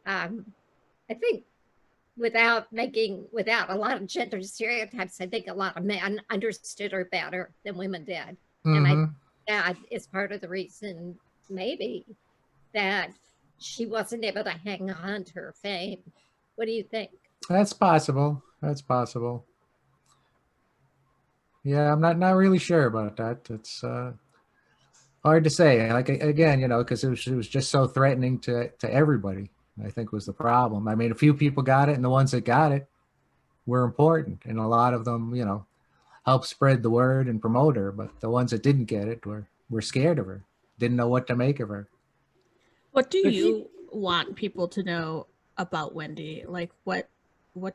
without a lot of gender stereotypes, I think a lot of men understood her better than women did. And I think that is part of the reason, maybe, that she wasn't able to hang on to her fame. What do you think? That's possible. That's possible. Yeah, I'm not really sure about that. It's hard to say. Like, again, you know, because it was just so threatening to everybody, I think, was the problem. I mean, a few people got it, and the ones that got it were important, and a lot of them, you know, helped spread the word and promote her. But the ones that didn't get it were scared of her, didn't know what to make of her. What do you want people to know about Wendy? Like, what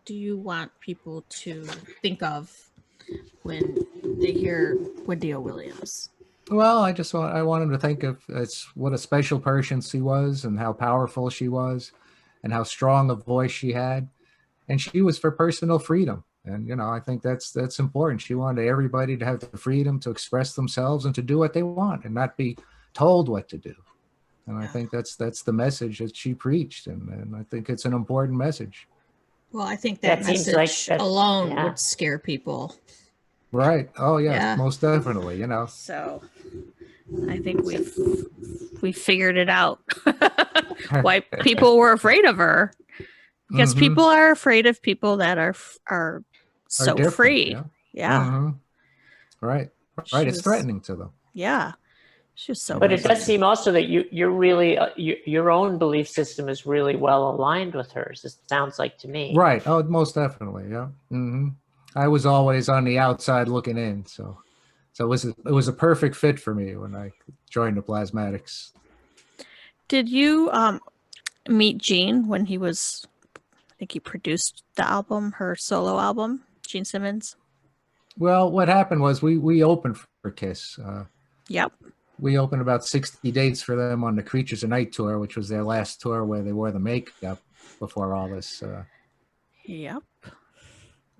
do you want people to think of when they hear Wendy O. Williams? Well, I want them to think of what a special person she was, and how powerful she was, and how strong a voice she had, and she was for personal freedom. And you know, I think that's important. She wanted everybody to have the freedom to express themselves and to do what they want, and not be told what to do. And I think that's the message that she preached, and I think it's an important message. Well, I think that message alone would scare people. Right. Oh yeah, most definitely, you know. So I think we figured it out. Why people were afraid of her. Because people are afraid of people that are so free. Yeah. Right. Right. It's threatening to them. Yeah. She was so But it does seem also that you're really your own belief system is really well aligned with hers. It sounds like to me. Right. Oh, most definitely. Yeah. I was always on the outside looking in, so it was a perfect fit for me when I joined the Plasmatics. Did you meet Gene when he was? I think he produced the album, her solo album, Gene Simmons. Well, what happened was we opened for Kiss. Yep. We opened about 60 dates for them on the Creatures of Night tour, which was their last tour where they wore the makeup before all this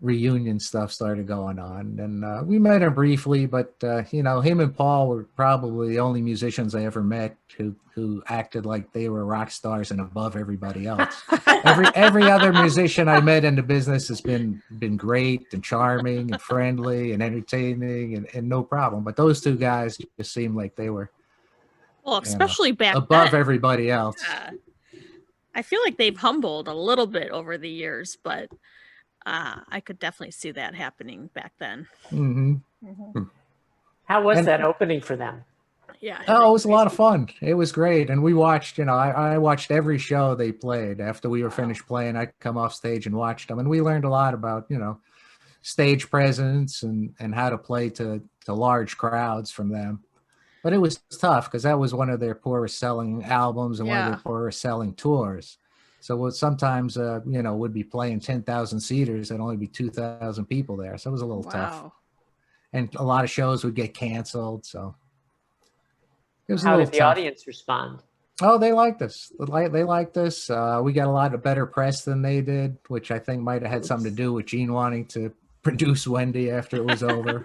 reunion stuff started going on. And we met him briefly, but you know, him and Paul were probably the only musicians I ever met who acted like they were rock stars and above everybody else. every other musician I met in the business has been great and charming and friendly and entertaining and no problem. But those two guys just seemed like they were, well, especially back above then. Everybody else. I feel like they've humbled a little bit over the years, but I could definitely see that happening back then. How was that opening for them? Yeah. Oh, it was a lot of fun. It was great. And we watched, you know, I watched every show they played. After we were finished playing, I'd come off stage and watch them. And we learned a lot about, you know, stage presence and how to play to large crowds from them. But it was tough because that was one of their poorest selling albums and one of their poorest selling tours. So sometimes, you know, would be playing 10,000 seaters and only be 2,000 people there. So it was a little tough. And a lot of shows would get canceled. So it was How did the audience respond? Oh, they liked us. They liked us. We got a lot of better press than they did, which I think might have had something to do with Gene wanting to produce Wendy after it was over.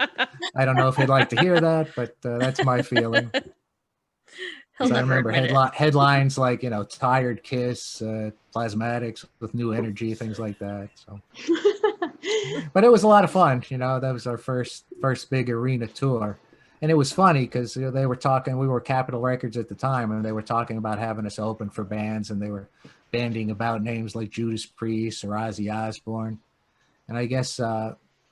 I don't know if he'd like to hear that, but that's my feeling. I remember headlines like, you know, Tired Kiss, Plasmatics with new energy, things like that. So, but it was a lot of fun. You know, that was our first big arena tour. And it was funny because, you know, they were talking, we were Capitol Records at the time, and they were talking about having us open for bands, and they were bandying about names like Judas Priest or Ozzy Osbourne. And I guess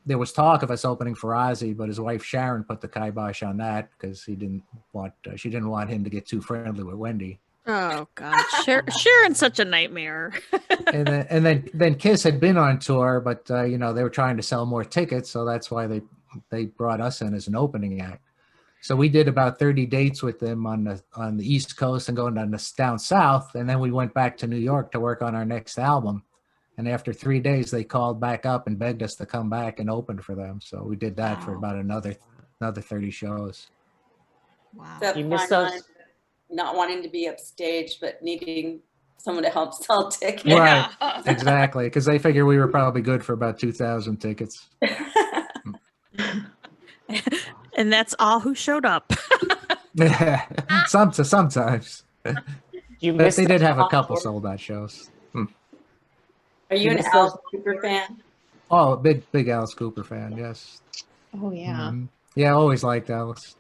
there was talk of us opening for Ozzy, but his wife Sharon put the kibosh on that because she didn't want him to get too friendly with Wendy. Oh God, Sharon's such a nightmare. and then Kiss had been on tour, but you know, they were trying to sell more tickets, so that's why they brought us in as an opening act. So we did about 30 dates with them on the East Coast and going down south, and then we went back to New York to work on our next album. And after 3 days, they called back up and begged us to come back and open for them. So we did that for about another 30 shows. Wow. That You missed fine those? line, not wanting to be upstaged, but needing someone to help sell tickets. Right, exactly, because they figured we were probably good for about 2,000 tickets. And that's all who showed up. Sometimes. You But missed they did the have a song couple for- sold out shows. Are you You an missed Alice those- Cooper fan? Oh, big Alice Cooper fan, yes. Oh yeah. Mhm. Yeah, I always liked Alice.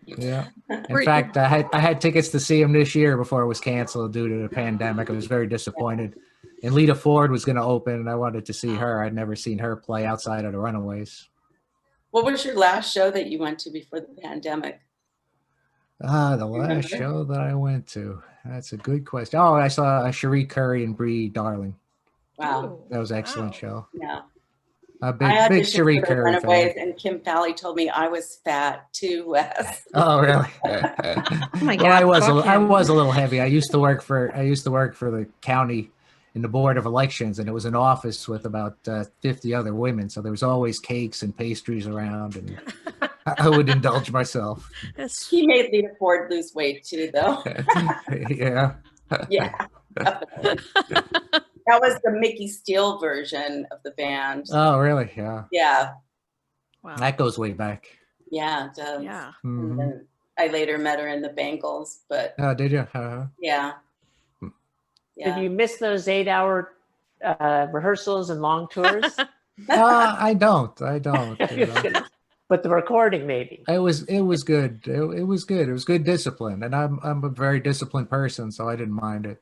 Yeah. In Were you- fact, I had tickets to see him this year before it was canceled due to the pandemic. I was very disappointed. And Lita Ford was going to open, and I wanted to see her. I'd never seen her play outside of the Runaways. What was your last show that you went to before the pandemic? The last show that I went to. That's a good question. Oh, I saw Cherie Curry and Brie Darling. Wow. That was an excellent Wow. show. Yeah. A I big auditioned Cherie for the Curry Runaways, fan. and Kim Fowley told me I was fat too, Wes. Oh, really? Oh my Well, I God, was fuck I him. was a little heavy. I used to work for the county in the board of elections, and it was an office with about 50 other women. So there was always cakes and pastries around, and I would indulge myself. That's- He made Lita Ford lose weight too, though. Yeah. Yeah, definitely. That was the Mickey Steele version of the band. Oh, really? Yeah. Yeah, wow. That goes way back. yeah, it does. Yeah. Mhm. And then I later met her in the Bangles, but Oh, did you? Uh-huh. yeah. Did Yeah. you miss those 8-hour rehearsals and long tours? I don't. You know. But the recording, maybe. It was good. It was good. It was good discipline, and I'm a very disciplined person, so I didn't mind it.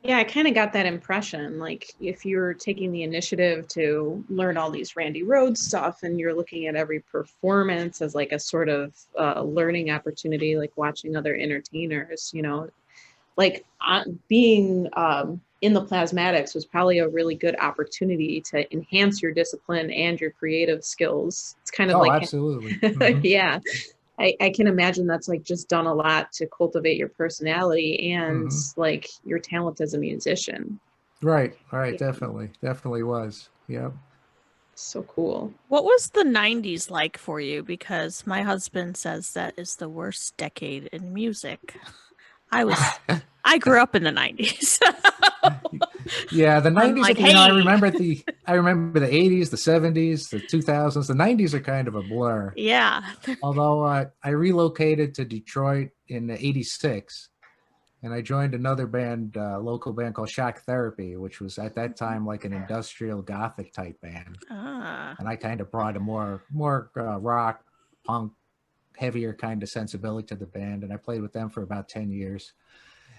Yeah, I kind of got that impression. Like, if you're taking the initiative to learn all these Randy Rhodes stuff and you're looking at every performance as like a sort of learning opportunity, like watching other entertainers, you know, like being in the Plasmatics was probably a really good opportunity to enhance your discipline and your creative skills. It's kind of like, Absolutely. Mhm. yeah. I can imagine that's like just done a lot to cultivate your personality and like your talent as a musician. Right. Definitely was. Yep. So cool. What was the 90s like for you? Because my husband says that is the worst decade in music. I grew up in the 90s. Yeah, the 90s. like, You know, I hey. remember the 80s, the 70s, the 2000s. The 90s are kind of a blur. Yeah. Although I relocated to Detroit in '86, and I joined another band, local band called Shock Therapy, which was at that time like an industrial gothic type band. Ah. And I kind of brought a more rock, punk, heavier kind of sensibility to the band, and I played with them for about 10 years.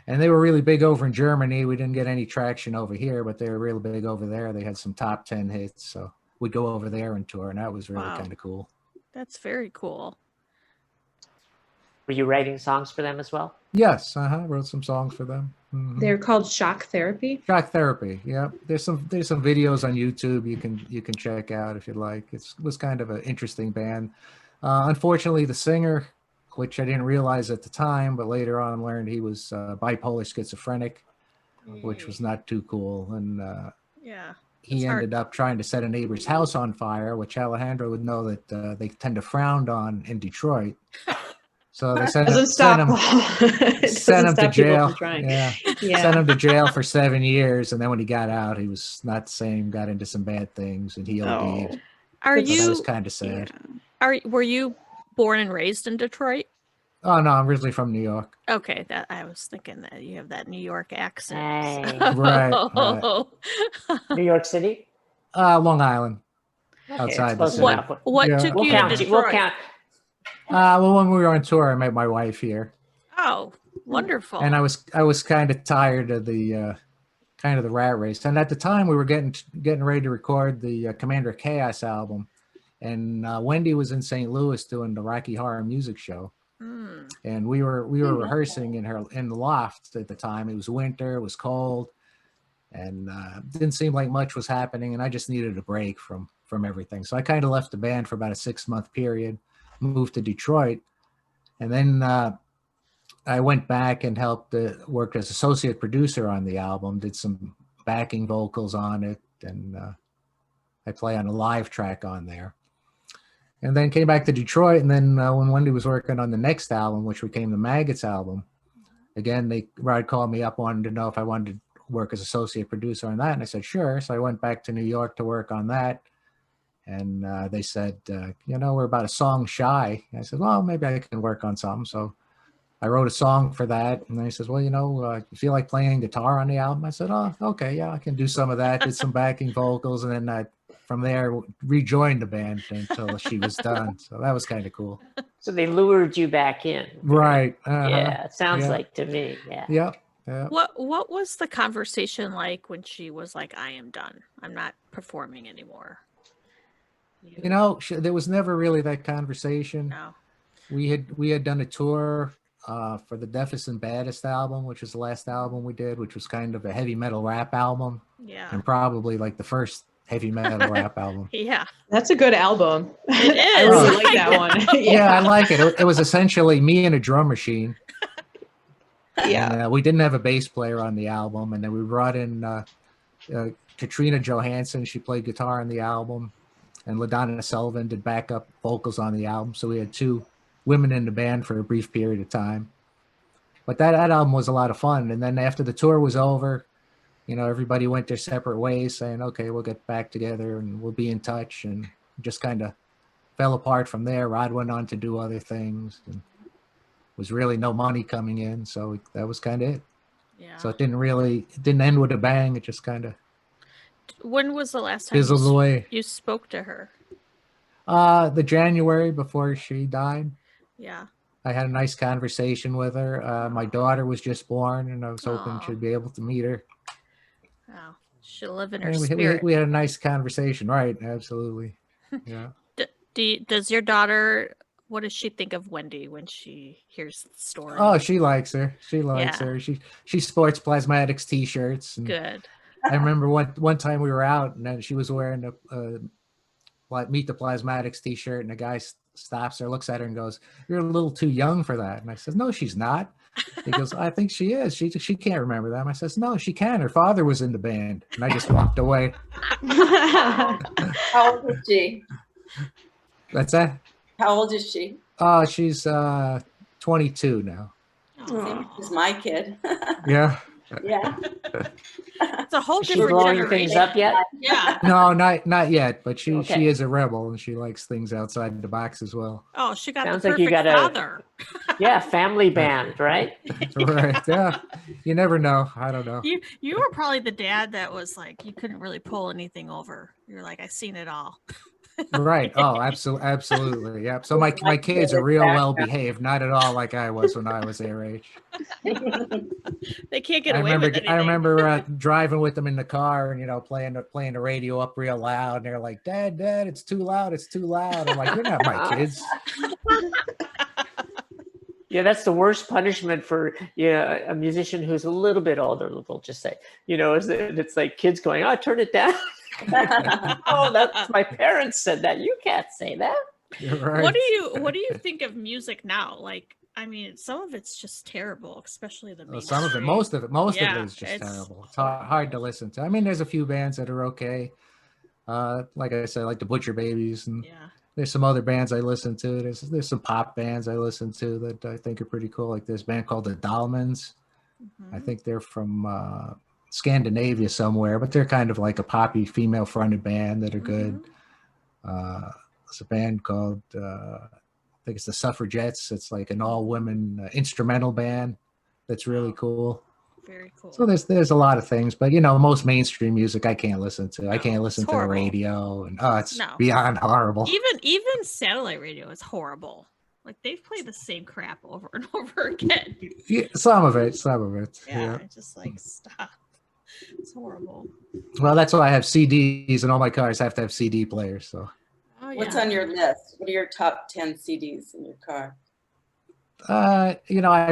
And they were really big over in Germany. We didn't get any traction over here, but they were really big over there. They had some top 10 hits, so we'd go over there and tour, and that was really Wow. kind of cool. That's very cool. Were you writing songs for them as well? Yes, wrote some songs for them. Mhm. They're called Shock Therapy. Shock Therapy, yeah. There's some videos on YouTube you can check out if you'd like. It was kind of an interesting band. Unfortunately, the singer, which I didn't realize at the time, but later on learned he was bipolar schizophrenic, which was not too cool. And Yeah. he It's ended up trying to set a neighbor's house on fire, which Alejandro would know that they tend to frown on in Detroit. So they sent Doesn't stop. him It doesn't sent him to stop people jail. from trying. Yeah. Yeah. Sent him to jail for 7 years, and then when he got out, he was not the same. Got into some bad things, and he OD'd. Oh. Are So that you was kind of sad. were you born and raised in Detroit? Oh no, I'm originally from New York. Okay, that I was thinking that you have that New York accent. Dang. Right. New York City? Long Island, Okay, outside it's the close city. enough. What Yeah. took We'll you to count. Detroit? We'll count. Well, when we were on tour, I met my wife here, Oh, wonderful. and I was kind of tired of the rat race. And at the time, we were getting ready to record the Commander of Chaos album, and Wendy was in St. Louis doing the Rocky Horror Music Show. Mm. And we were rehearsing in the loft at the time. It was winter, it was cold, and didn't seem like much was happening. And I just needed a break from everything. So I kind of left the band for about a 6-month period, moved to Detroit, and then I went back and worked as associate producer on the album, did some backing vocals on it, and I play on a live track on there. And then came back to Detroit, and then when Wendy was working on the next album, which became the Maggots album, again, Rod called me up, wanted to know if I wanted to work as associate producer on that. And I said, sure. So I went back to New York to work on that. And they said, we're about a song shy. I said, well, maybe I can work on something. So I wrote a song for that. And he says, well, you feel like playing guitar on the album? I said, oh, okay, yeah, I can do some of that. Did some backing vocals. And then I, from there, rejoined the band until she was done. So that was kind of cool. So they lured you back in. Right. Yeah, it sounds like to me. Yeah. Yep. Yeah. What was the conversation like when she was like, I am done. I'm not performing anymore? There was never really that conversation. No. We had done a tour for the Deafest and Baddest album, which was the last album we did, which was kind of a heavy metal rap album. Yeah. And probably like the first heavy metal rap album. Yeah. That's a good album. It is. I really like that one. Yeah, I like it. It was essentially me and a drum machine. Yeah. And, we didn't have a bass player on the album. And then we brought in Katrina Johansson. She played guitar on the album. And LaDonna Sullivan did backup vocals on the album. So we had 2 women in the band for a brief period of time. But that album was a lot of fun. And then after the tour was over, everybody went their separate ways, saying, okay, we'll get back together and we'll be in touch. And just kind of fell apart from there. Rod went on to do other things. And was really no money coming in. So that was kind of it. Yeah. So it didn't end with a bang. It just kind of When was the last time fizzled away. you spoke to her? The January before she died. Yeah. I had a nice conversation with her. My daughter was just born, and I was hoping she'd be able to meet her. Wow. She'll live in her And spirit. we had a nice conversation. Right. Absolutely. Yeah. Does your daughter, what does she think of Wendy when she hears the story? Oh, she likes her. She likes her. She sports Plasmatics t-shirts. And good. I remember one time we were out, and then she was wearing a Meet the Plasmatics t-shirt, and the guy stops her, looks at her, and goes, "You're a little too young for that." And I said, "No, she's not." He goes, "I think she is. She can't remember that." And I says, "No, she can. Her father was in the band." And I just walked away. How old is she? That's that. How old is she? She's 22 now. She's my kid. Yeah. Yeah. It's a whole Is she different blowing generation. things up yet? Yeah. No, not yet. But she Okay. is a rebel, and she likes things outside the box as well. Oh, she got Sounds the like you perfect got a- father. Yeah, family band, right? Right. Yeah. You never know. I don't know. You were probably the dad that was like, you couldn't really pull anything over. You're like, I've seen it all. Right. Oh, absolutely. Yep. So my kids are real well behaved, not at all like I was when I was their age. They can't get away with anything. I remember driving with them in the car and playing the radio up real loud, and they're like, "Dad, it's too loud. It's too loud." I'm like, "You're not my kids." Yeah, that's the worst punishment for a musician who's a little bit older. They'll just say, it's like kids going, "Oh, turn it down." Oh, that's my parents said that. You can't say that. Right. What do you think of music now? Like, I mean, some of it's just terrible, especially the Some of it, mainstream. most of it is just it's terrible. It's hard to listen to. I mean, there's a few bands that are okay. Like I said, like the Butcher Babies, and there's some other bands I listen to. There's some pop bands I listen to that I think are pretty cool. Like this band called the Dolmens. Mm-hmm. I think they're from Scandinavia somewhere, but they're kind of like a poppy female-fronted band that are good. There's a band called I think it's the Suffragettes. It's like an all-women instrumental band that's really cool. Very cool. So there's a lot of things, but most mainstream music I can't listen to. I can't listen to the horrible. radio, and it's No. beyond horrible. Even satellite radio is horrible. Like, they've played the same crap over and over again. Yeah, some of it. Yeah. It's just like, stop. It's horrible. Well, that's why I have CDs, and all my cars have to have CD players. So. Oh, yeah. What's on your list? What are your top 10 CDs in your car? I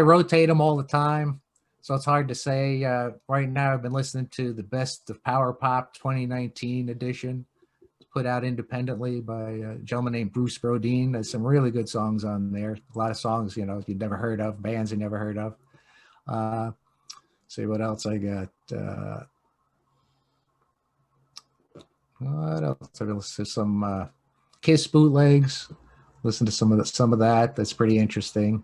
rotate them all the time, so it's hard to say. Right now, I've been listening to the Best of Power Pop 2019 edition, put out independently by a gentleman named Bruce Brodeen. There's some really good songs on there. A lot of songs, you've never heard of, bands you never heard of. See what else I got. What else? I listen to some Kiss bootlegs. Listen to some of that. That's pretty interesting.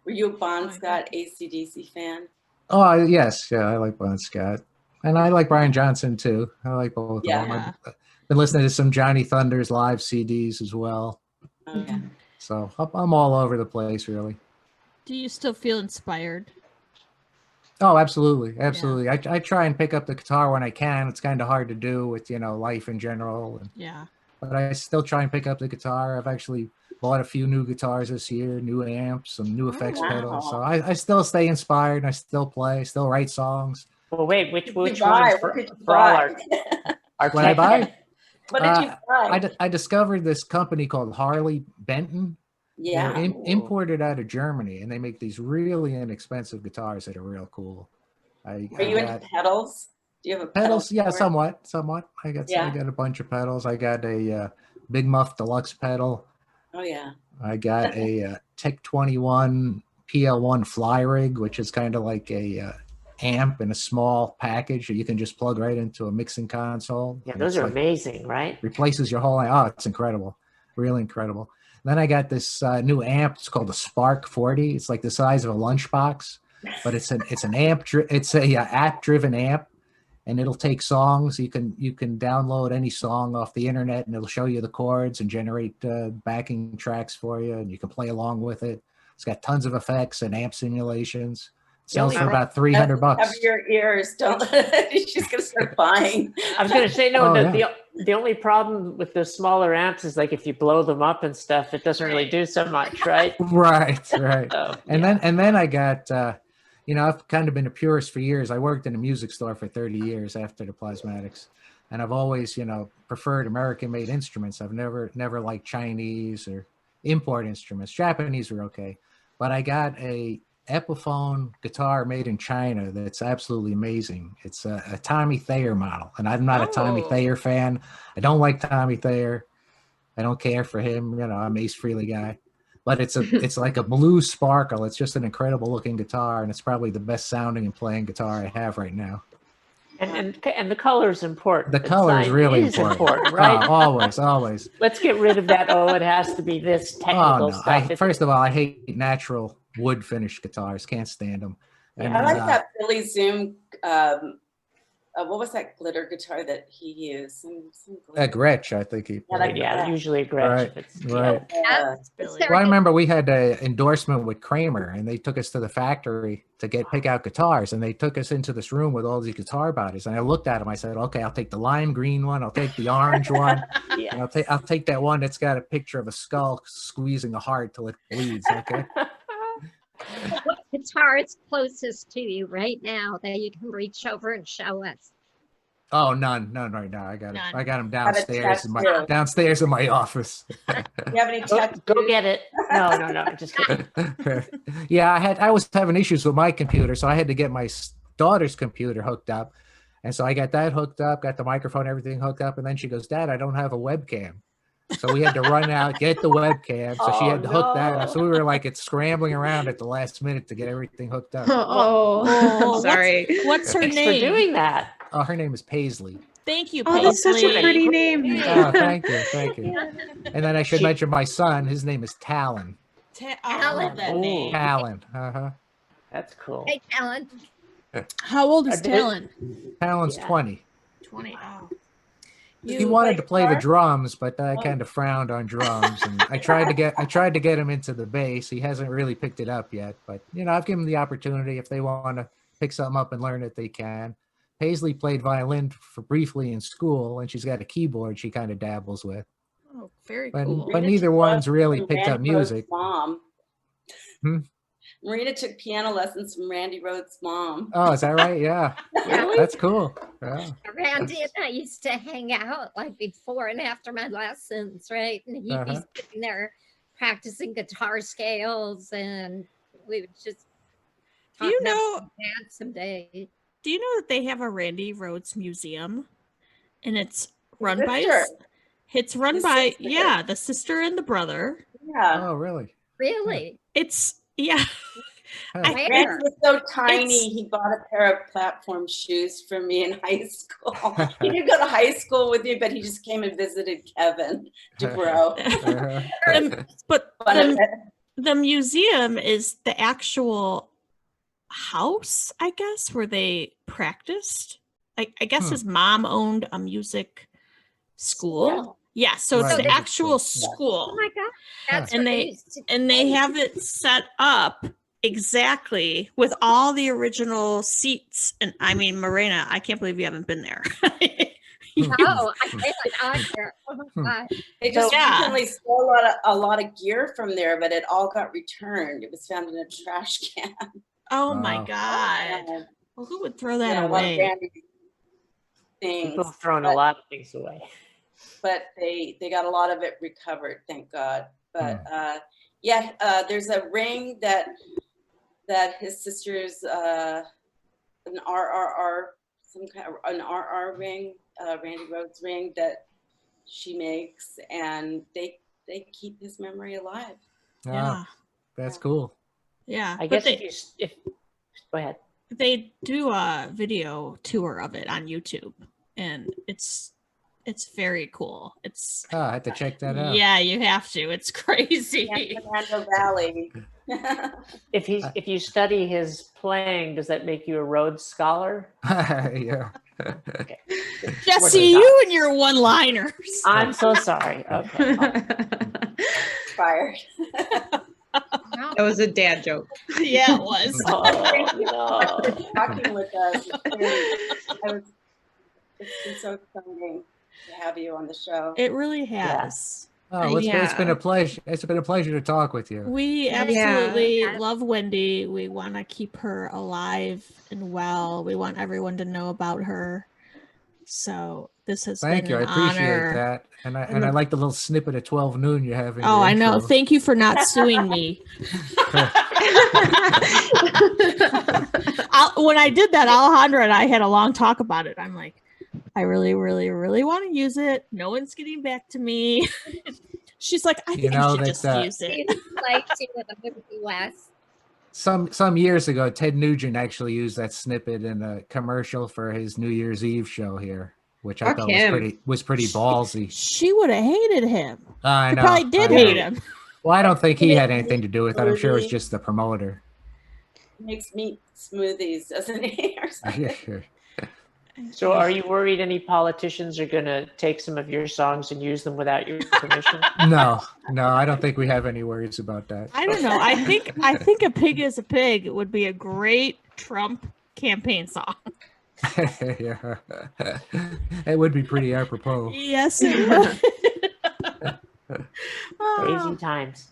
Were you a Bon Scott AC/DC fan? Oh, yes. Yeah, I like Bon Scott. And I like Brian Johnson, too. I like both of them. I've been listening to some Johnny Thunders live CDs as well. Okay. So I'm all over the place, really. Do you still feel inspired? Oh, absolutely. Absolutely. Yeah. I try and pick up the guitar when I can. It's kind of hard to do with, life in general. But I still try and pick up the guitar. I've actually bought a few new guitars this year, new amps, some new effects pedals. So I still stay inspired. And I still play, still write songs. Well, wait, which ones for all our what I buy? What did you buy? I discovered this company called Harley Benton. Yeah. They're imported out of Germany, and they make these really inexpensive guitars that are real cool. Are you into pedals? Do you have a pedals? Yeah, somewhat. I got a bunch of pedals. I got a Big Muff Deluxe pedal. Oh yeah. I got a Tech 21 PL1 fly rig, which is kind of like a amp in a small package that you can just plug right into a mixing console. Yeah, those are amazing, right? Replaces your whole. Oh, it's incredible, really incredible. Then I got this new amp. It's called the Spark 40. It's like the size of a lunchbox, but it's an amp. It's a app-driven amp, and it'll take songs. You can download any song off the internet, and it'll show you the chords and generate backing tracks for you, and you can play along with it. It's got tons of effects and amp simulations. Sells for about $300. Cover your ears. Don't. She's gonna start buying. I was gonna say no. The only problem with the smaller amps is like if you blow them up and stuff, it doesn't really do so much, right? Right. So, and then I got, I've kind of been a purist for years. I worked in a music store for 30 years after the Plasmatics, and I've always, preferred American-made instruments. I've never liked Chinese or import instruments. Japanese were okay, but I got a Epiphone guitar made in China that's absolutely amazing. It's a Tommy Thayer model, and I'm not a Tommy Thayer fan. I don't like Tommy Thayer. I don't care for him. I'm Ace Frehley guy, but it's like a blue sparkle. It's just an incredible looking guitar, and it's probably the best sounding and playing guitar I have right now. And the color is important. The color is really important, right? Always. Let's get rid of that. It has to be this technical stuff. First of all, I hate natural wood finish guitars. Can't stand them. And, I like that Billy Zoom. What was that glitter guitar that he used? A Gretsch, I think he played. Usually a Gretsch. Right. Well, I remember we had an endorsement with Kramer, and they took us to the factory to pick out guitars, and they took us into this room with all these guitar bodies. And I looked at them. I said, "Okay, I'll take the lime green one. I'll take the orange one. And I'll take that one that's got a picture of a skull squeezing a heart till it bleeds." Okay. What guitar is closest to you right now that you can reach over and show us? Oh, none right now. I got them downstairs in my office. You have any tattoos? Go get it. No, just kidding. Yeah, I was having issues with my computer, so I had to get my daughter's computer hooked up, and so I got that hooked up, got the microphone, everything hooked up, and then she goes, "Dad, I don't have a webcam." So we had to run out, get the webcam. So she had to hook that up. So we were scrambling around at the last minute to get everything hooked up. Oh, sorry. What's her Thanks name? for doing that. Oh, her name is Paisley. Thank you, Paisley. Oh, that's such a pretty name. Oh, thank you. And then I should mention my son. His name is Talon. I love that name. Talon. That's cool. Hey, Talon. How old is Talon? Talon's 20. 20. Oh. He wanted to play the drums, but I kind of frowned on drums. And I tried to get him into the bass. He hasn't really picked it up yet, but I've given him the opportunity. If they want to pick something up and learn it, they can. Paisley played violin for briefly in school, and she's got a keyboard she kind of dabbles with. Oh, very cool. But neither one's really picked up music. Mom. Marina took piano lessons from Randy Rhodes' mom. Oh, is that right? Yeah. That's cool. Yeah. Randy and I used to hang out before and after my lessons, right? And he'd be sitting there practicing guitar scales, and we would just talk about that someday. Do you know that they have a Randy Rhodes museum, and it's run by the sister and the brother. Yeah. Oh, really? Really? It's Randy was so tiny. He bought a pair of platform shoes for me in high school. He didn't go to high school with me, but he just came and visited Kevin DuBrow. the museum is the actual house, I guess, where they practiced. I guess his mom owned a music school. Yeah, so it's Right, the music actual school. school. Oh my God. That's And what they used to and they be. have it set up exactly with all the original seats. And I mean, Morena, I can't believe you haven't been there. No, I feel like I'm here. Oh my God. They just Yeah. recently stole a lot of gear from there, but it all got returned. It was found in a trash can. Oh my Wow. God. Well, who would throw that Yeah, a lot of away? brandy things. People have thrown a lot of things away. But they got a lot of it recovered, thank God. But yeah, there's a ring that his sister's an RRR, some kind of an RR ring, Randy Rhodes ring that she makes, and they keep his memory alive. Yeah. That's cool. Yeah. I But guess if go ahead. they do a video tour of it on YouTube, and it's very cool. It's I had to check that out. yeah, you have to. It's crazy. San Fernando Valley. If you study his playing, does that make you a Rhodes scholar? Yeah. Okay. Jesse, you and your one-liners. I'm so sorry. Okay. Fired. That was a dad joke. Yeah, it was. Thank you no. for talking with us. It's been so exciting to have you on the show. It really has. Oh, it's been a pleasure. It's been a pleasure to talk with you. We absolutely love Wendy. We want to keep her alive and well. We want everyone to know about her. So this has Thank been you. I an appreciate honor. that. And I like the little snippet of 12 noon you have in Oh, your I know. intro. Thank you for not suing me. When I did that, Alejandra and I had a long talk about it. I'm like, I really, really, really want to use it. No one's getting back to me. She's like, I think I should just use it. Like to with a movie Wes. Some years ago, Ted Nugent actually used that snippet in a commercial for his New Year's Eve show here, which I thought was pretty ballsy. She would have hated him. I know. She probably did hate him. Well, I don't think he had anything to do with it. I'm sure it was just the promoter. Makes meat smoothies, doesn't he? Or something. Yeah, sure. So are you worried any politicians are going to take some of your songs and use them without your permission? No, I don't think we have any worries about that. I don't know. I think A Pig is a Pig would be a great Trump campaign song. Yeah. It would be pretty apropos. Yes, it would. Crazy times.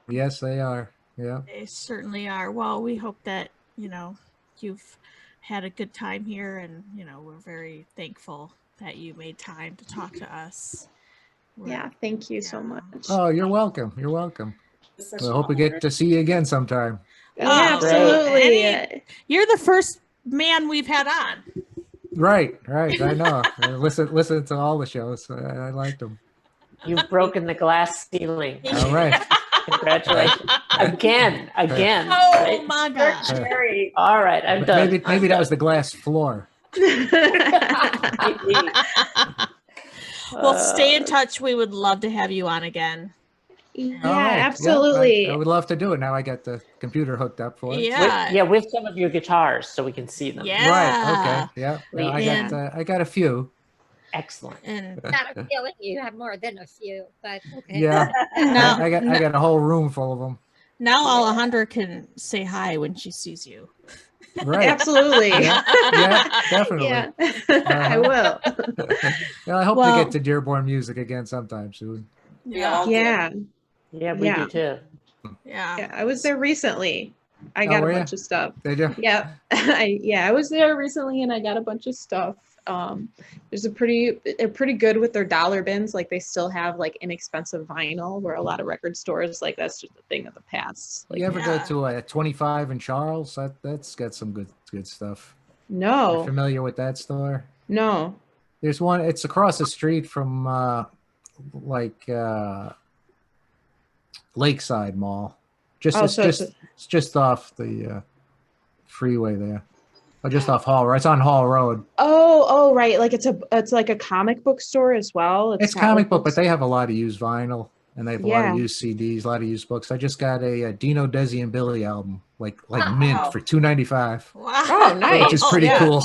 Yes, they are. Yeah. They certainly are. Well, we hope that, you've had a good time here, and, we're very thankful that you made time to talk to us. Yeah, thank you so much. Oh, you're welcome. You're welcome. Such I an hope we honor. get to see you again sometime. Yeah, Oh, absolutely. You're the first man we've had on. Right. I know. I listen to all the shows. I liked them. You've broken the glass ceiling. All right. Congratulations. Again. Oh Right? my God. Cherry. All right, I'm done. Maybe that was the glass floor. Well, stay in touch. We would love to have you on again. Yeah, All right. absolutely. Yeah, I would love to do it. Now I got the computer hooked up for it. Yeah. With some of your guitars so we can see them. Yeah. Right. Okay. Yeah. No, I got a few. Excellent. And Not a feeling you have more than a few, but okay. Yeah. now, I got a whole room full of them. now Alejandra can say hi when she sees you. Right. Absolutely. Yeah, definitely. Yeah, I will. Well, I hope Well- to get to Dearborn Music again sometime soon. Yeah. Yeah. Yeah, we do too. Yeah. I was there recently. I got a were ya? bunch of stuff. Did you? Yeah. I was there recently and I got a bunch of stuff. They're pretty good with their dollar bins. Like they still have like inexpensive vinyl, where a lot of record stores, like that's just a thing of the past. Like, You ever go Yeah. to a 25 in Charles? That's got some good stuff. You're no, familiar with that store? no. There's one. It's across the street from Lakeside Mall. It's just off the freeway there. Or just off Hall. It's on Hall Road. Oh, right. Like it's like a comic book store as well. It's comic book, but they have a lot of used vinyl. and they have a lot of used CDs, a lot of used books. I just got a Dino, Desi, and Billy album, like mint for $2.95. Wow. Oh, nice. Which is pretty cool.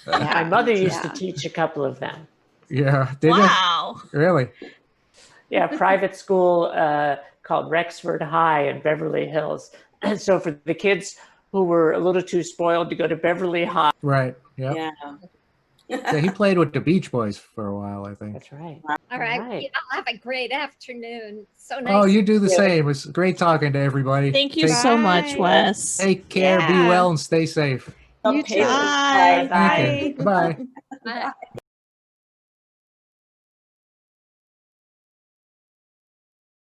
My mother used to teach a couple of them. Yeah. Did Wow. you? Really? Yeah, private school called Rexford High in Beverly Hills. And so for the kids who were a little too spoiled to go to Beverly High. Right. Yep. Yeah. Yeah, he played with the Beach Boys for a while, I think. That's right. All right. Right. You all have a great afternoon. So nice. Oh, you do the Yeah. same. It was great talking to everybody. Thank you so much, Wes. Take care, be well, and stay safe. You Okay. too. Bye. Thank you. Bye. Bye.